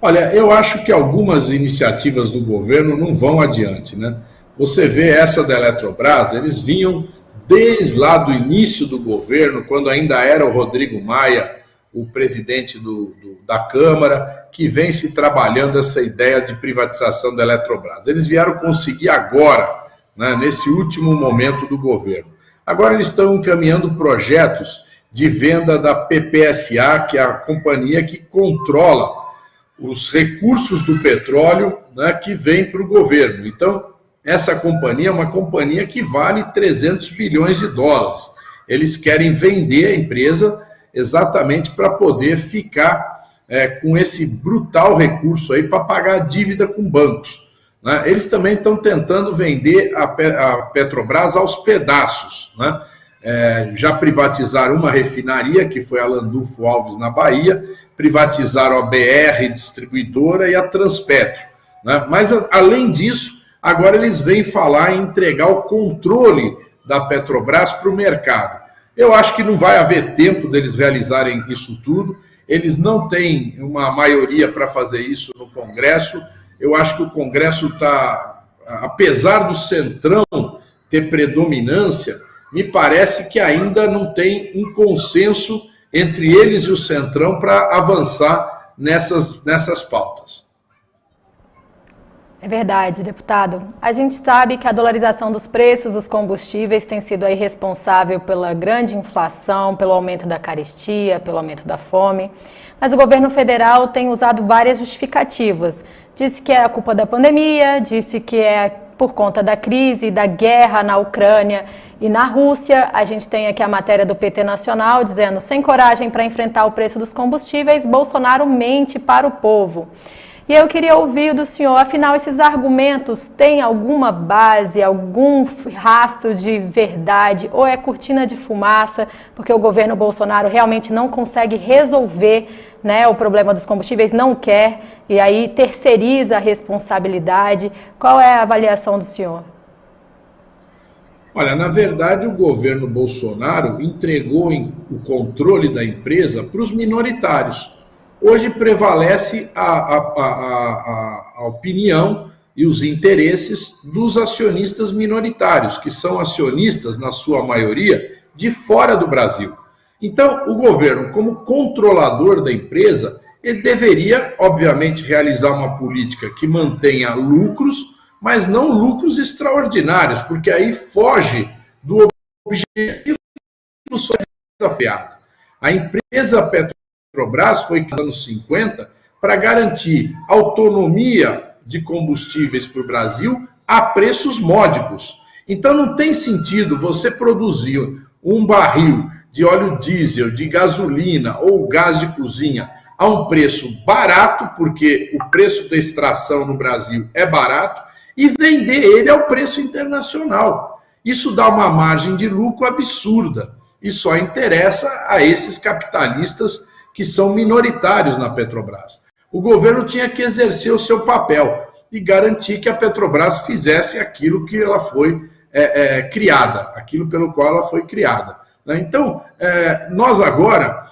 Olha, eu acho que algumas iniciativas do governo não vão adiante, né? Você vê essa da Eletrobras, eles vinham desde lá do início do governo, quando ainda era o Rodrigo Maia, o presidente da Câmara, que vem se trabalhando essa ideia de privatização da Eletrobras. Eles vieram conseguir agora, né, nesse último momento do governo. Agora eles estão encaminhando projetos de venda da PPSA, que é a companhia que controla os recursos do petróleo, né, que vem para o governo. Então, essa companhia é uma companhia que vale 300 bilhões de dólares. Eles querem vender a empresa exatamente para poder ficar com esse brutal recurso aí para pagar a dívida com bancos, né? Eles também estão tentando vender a Petrobras aos pedaços, né? Já privatizaram uma refinaria, que foi a Landulfo Alves, na Bahia, privatizaram a BR Distribuidora e a Transpetro, né? Mas, além disso, agora eles vêm falar em entregar o controle da Petrobras para o mercado. Eu acho que não vai haver tempo deles realizarem isso tudo. Eles não têm uma maioria para fazer isso no Congresso. Eu acho que o Congresso está, apesar do Centrão ter predominância, me parece que ainda não tem um consenso entre eles e o Centrão para avançar nessas pautas. É verdade, deputado. A gente sabe que a dolarização dos preços dos combustíveis tem sido aí responsável pela grande inflação, pelo aumento da carestia, pelo aumento da fome. Mas o governo federal tem usado várias justificativas. Disse que é a culpa da pandemia, disse que é por conta da crise, da guerra na Ucrânia e na Rússia. A gente tem aqui a matéria do PT Nacional dizendo: sem coragem para enfrentar o preço dos combustíveis, Bolsonaro mente para o povo. E eu queria ouvir do senhor, afinal, esses argumentos têm alguma base, algum rastro de verdade, ou é cortina de fumaça, porque o governo Bolsonaro realmente não consegue resolver, né, o problema dos combustíveis, não quer, e aí terceiriza a responsabilidade? Qual é a avaliação do senhor? Olha, na verdade, o governo Bolsonaro entregou o controle da empresa para os minoritários. Hoje prevalece a opinião e os interesses dos acionistas minoritários, que são acionistas, na sua maioria, de fora do Brasil. Então, o governo, como controlador da empresa, ele deveria, obviamente, realizar uma política que mantenha lucros, mas não lucros extraordinários, porque aí foge do objetivo desafiado. A empresa Petrobras foi criada nos anos 50 para garantir autonomia de combustíveis para o Brasil a preços módicos. Então não tem sentido você produzir um barril de óleo diesel, de gasolina ou gás de cozinha a um preço barato, porque o preço da extração no Brasil é barato, e vender ele ao preço internacional. Isso dá uma margem de lucro absurda e só interessa a esses capitalistas que são minoritários na Petrobras. O governo tinha que exercer o seu papel e garantir que a Petrobras fizesse aquilo que ela foi criada, aquilo pelo qual ela foi criada. Então, nós agora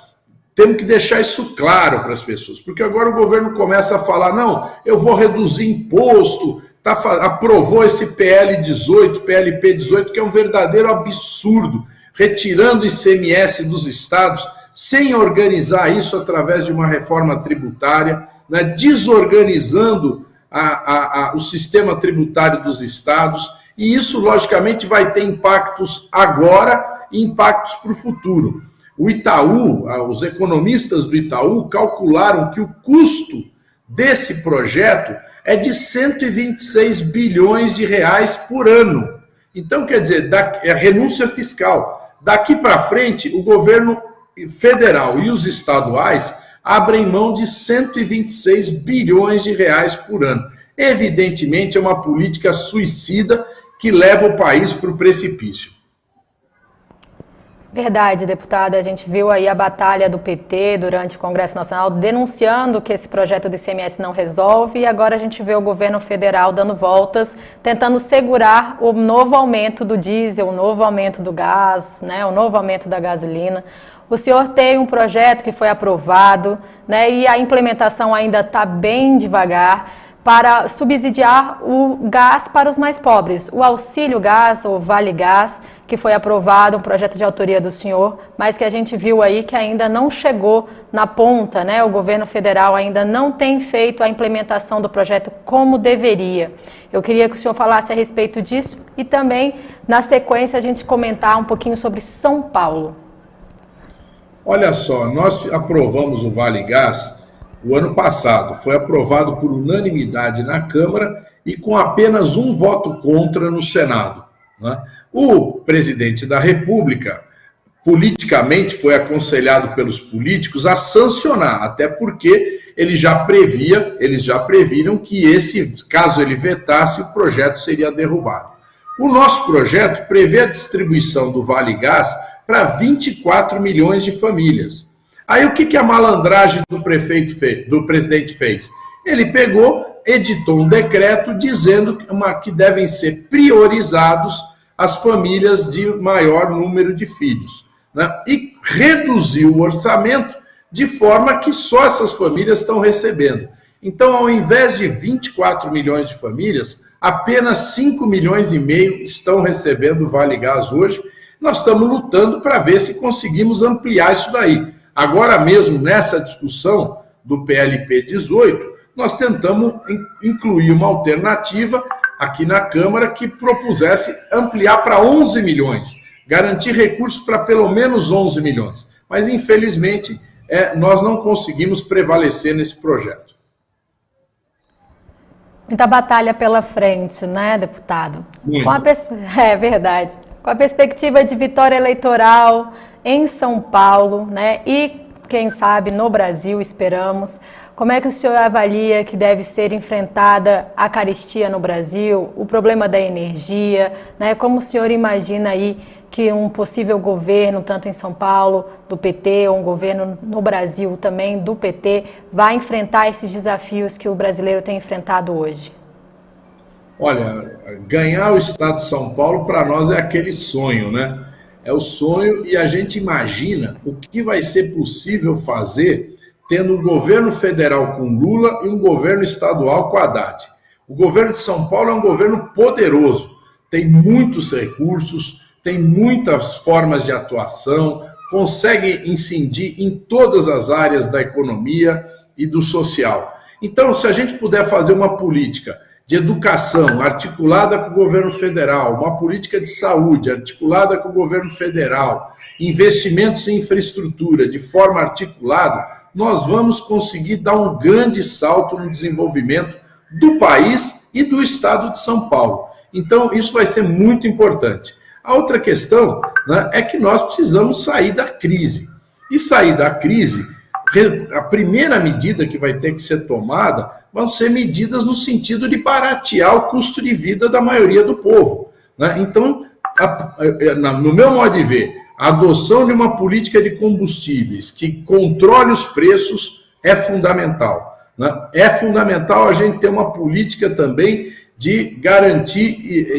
temos que deixar isso claro para as pessoas, porque agora o governo começa a falar, não, eu vou reduzir imposto, aprovou esse PL 18, PLP 18, que é um verdadeiro absurdo, retirando o ICMS dos estados, sem organizar isso através de uma reforma tributária, né, desorganizando o sistema tributário dos estados, e isso, logicamente, vai ter impactos agora e impactos para o futuro. O Itaú, os economistas do Itaú calcularam que o custo desse projeto é de 126 bilhões de reais por ano. Então, quer dizer, é renúncia fiscal. Daqui para frente, o governo federal e os estaduais abrem mão de 126 bilhões de reais por ano. Evidentemente, é uma política suicida que leva o país para o precipício. Verdade, deputada. A gente viu aí a batalha do PT durante o Congresso Nacional denunciando que esse projeto do ICMS não resolve, e agora a gente vê o governo federal dando voltas, tentando segurar o novo aumento do diesel, o novo aumento do gás, né, o novo aumento da gasolina. O senhor tem um projeto que foi aprovado, né, e a implementação ainda está bem devagar, para subsidiar o gás para os mais pobres. O auxílio gás, ou Vale Gás, que foi aprovado, um projeto de autoria do senhor, mas que a gente viu aí que ainda não chegou na ponta, né? O governo federal ainda não tem feito a implementação do projeto como deveria. Eu queria que o senhor falasse a respeito disso e também, na sequência, a gente comentar um pouquinho sobre São Paulo. Olha só, nós aprovamos o Vale Gás o ano passado, foi aprovado por unanimidade na Câmara e com apenas um voto contra no Senado, né? O presidente da República, politicamente, foi aconselhado pelos políticos a sancionar, até porque eles já previram que caso ele vetasse, o projeto seria derrubado. O nosso projeto prevê a distribuição do Vale Gás para 24 milhões de famílias. Aí o que a malandragem do presidente fez? Ele pegou, editou um decreto dizendo que devem ser priorizados as famílias de maior número de filhos, né? E reduziu o orçamento de forma que só essas famílias estão recebendo. Então, ao invés de 24 milhões de famílias, apenas 5 milhões e meio estão recebendo o Vale Gás hoje. Nós estamos lutando para ver se conseguimos ampliar isso daí. Agora mesmo, nessa discussão do PLP 18, nós tentamos incluir uma alternativa aqui na Câmara que propusesse ampliar para 11 milhões, garantir recursos para pelo menos 11 milhões. Mas, infelizmente, nós não conseguimos prevalecer nesse projeto. Muita batalha pela frente, né, deputado? É verdade. Com a perspectiva de vitória eleitoral em São Paulo, né, e quem sabe no Brasil, esperamos, como é que o senhor avalia que deve ser enfrentada a carestia no Brasil, o problema da energia, né, como o senhor imagina aí que um possível governo, tanto em São Paulo, do PT, ou um governo no Brasil também do PT, vai enfrentar esses desafios que o brasileiro tem enfrentado hoje? Olha, ganhar o estado de São Paulo para nós é aquele sonho, né? É o sonho, e a gente imagina o que vai ser possível fazer tendo um governo federal com Lula e um governo estadual com Haddad. O governo de São Paulo é um governo poderoso, tem muitos recursos, tem muitas formas de atuação, consegue incidir em todas as áreas da economia e do social. Então, se a gente puder fazer uma política de educação articulada com o governo federal, uma política de saúde articulada com o governo federal, investimentos em infraestrutura de forma articulada, nós vamos conseguir dar um grande salto no desenvolvimento do país e do estado de São Paulo. Então, isso vai ser muito importante. A outra questão, né, é que nós precisamos sair da crise. E sair da crise, a primeira medida que vai ter que ser tomada vão ser medidas no sentido de baratear o custo de vida da maioria do povo, né? Então, no meu modo de ver, a adoção de uma política de combustíveis que controle os preços é fundamental, né? É fundamental a gente ter uma política também de garantir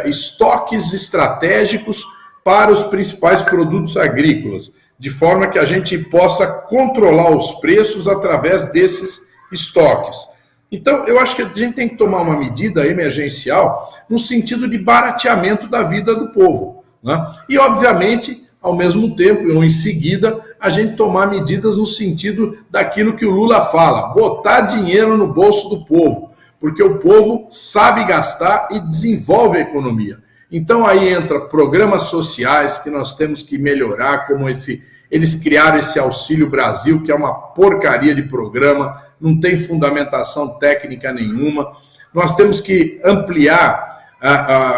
estoques estratégicos para os principais produtos agrícolas, de forma que a gente possa controlar os preços através desses estoques. Então, eu acho que a gente tem que tomar uma medida emergencial no sentido de barateamento da vida do povo, né? E, obviamente, ao mesmo tempo, ou em seguida, a gente tomar medidas no sentido daquilo que o Lula fala, botar dinheiro no bolso do povo, porque o povo sabe gastar e desenvolve a economia. Então aí entra programas sociais que nós temos que melhorar, como eles criaram esse Auxílio Brasil, que é uma porcaria de programa, não tem fundamentação técnica nenhuma. Nós temos que ampliar,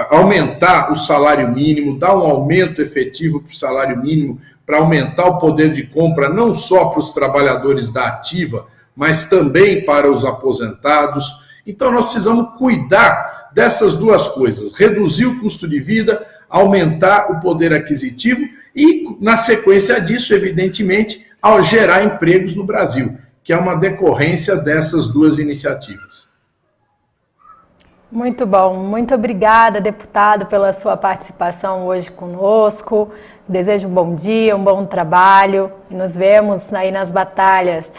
aumentar o salário mínimo, dar um aumento efetivo para o salário mínimo, para aumentar o poder de compra, não só para os trabalhadores da ativa, mas também para os aposentados. Então, nós precisamos cuidar dessas duas coisas, reduzir o custo de vida, aumentar o poder aquisitivo e, na sequência disso, evidentemente, ao gerar empregos no Brasil, que é uma decorrência dessas duas iniciativas. Muito bom, muito obrigada, deputado, pela sua participação hoje conosco. Desejo um bom dia, um bom trabalho e nos vemos aí nas batalhas.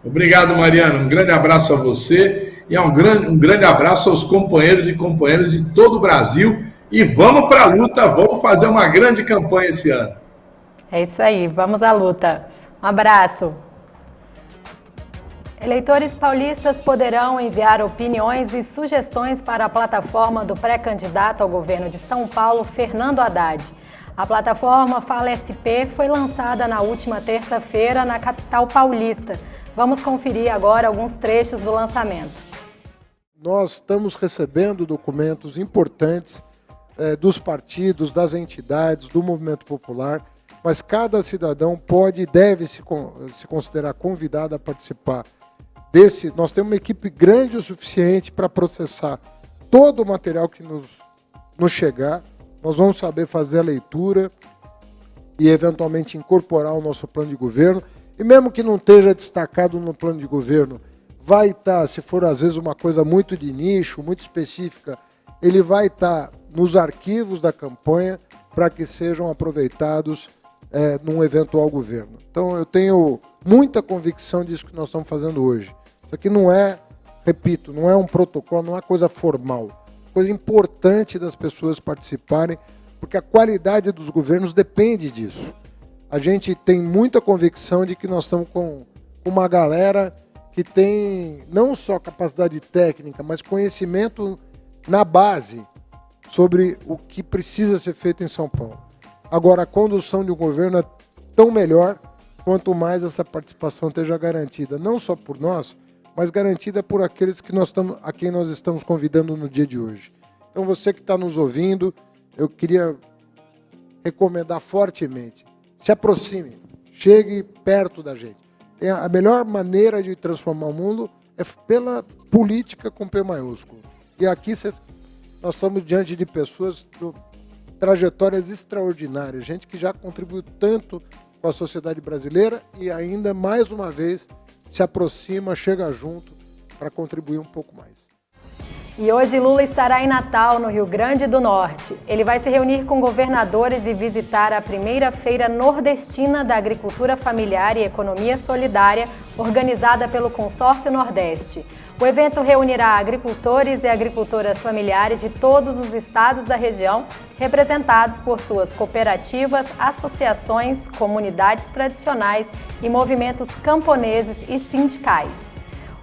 Obrigado, Mariana. Um grande abraço a você e um grande abraço aos companheiros e companheiras de todo o Brasil. E vamos para a luta, vamos fazer uma grande campanha esse ano. É isso aí, vamos à luta. Um abraço. Eleitores paulistas poderão enviar opiniões e sugestões para a plataforma do pré-candidato ao governo de São Paulo, Fernando Haddad. A plataforma Fala SP foi lançada na última terça-feira na capital paulista. Vamos conferir agora alguns trechos do lançamento. Nós estamos recebendo documentos importantes dos partidos, das entidades, do movimento popular, mas cada cidadão pode e deve se considerar convidado a participar desse. Nós temos uma equipe grande o suficiente para processar todo o material que nos chegar. Nós vamos saber fazer a leitura e, eventualmente, incorporar o nosso plano de governo. E mesmo que não esteja destacado no plano de governo, vai estar, se for às vezes uma coisa muito de nicho, muito específica, ele vai estar nos arquivos da campanha para que sejam aproveitados num eventual governo. Então eu tenho muita convicção disso que nós estamos fazendo hoje. Isso aqui não é, repito, não é um protocolo, não é coisa formal. Coisa importante das pessoas participarem, porque a qualidade dos governos depende disso. A gente tem muita convicção de que nós estamos com uma galera que tem não só capacidade técnica, mas conhecimento na base sobre o que precisa ser feito em São Paulo. Agora, a condução de um governo é tão melhor quanto mais essa participação esteja garantida, não só por nós, mas garantida por aqueles que a quem nós estamos convidando no dia de hoje. Então, você que está nos ouvindo, eu queria recomendar fortemente, se aproxime, chegue perto da gente. A melhor maneira de transformar o mundo é pela política com P maiúsculo. E aqui nós estamos diante de pessoas de trajetórias extraordinárias, gente que já contribuiu tanto com a sociedade brasileira e ainda, mais uma vez, se aproxima, chega junto para contribuir um pouco mais. E hoje Lula estará em Natal, no Rio Grande do Norte. Ele vai se reunir com governadores e visitar a primeira Feira Nordestina da Agricultura Familiar e Economia Solidária, organizada pelo Consórcio Nordeste. O evento reunirá agricultores e agricultoras familiares de todos os estados da região, representados por suas cooperativas, associações, comunidades tradicionais e movimentos camponeses e sindicais.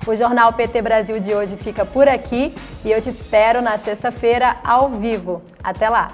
O Jornal PT Brasil de hoje fica por aqui e eu te espero na sexta-feira ao vivo. Até lá!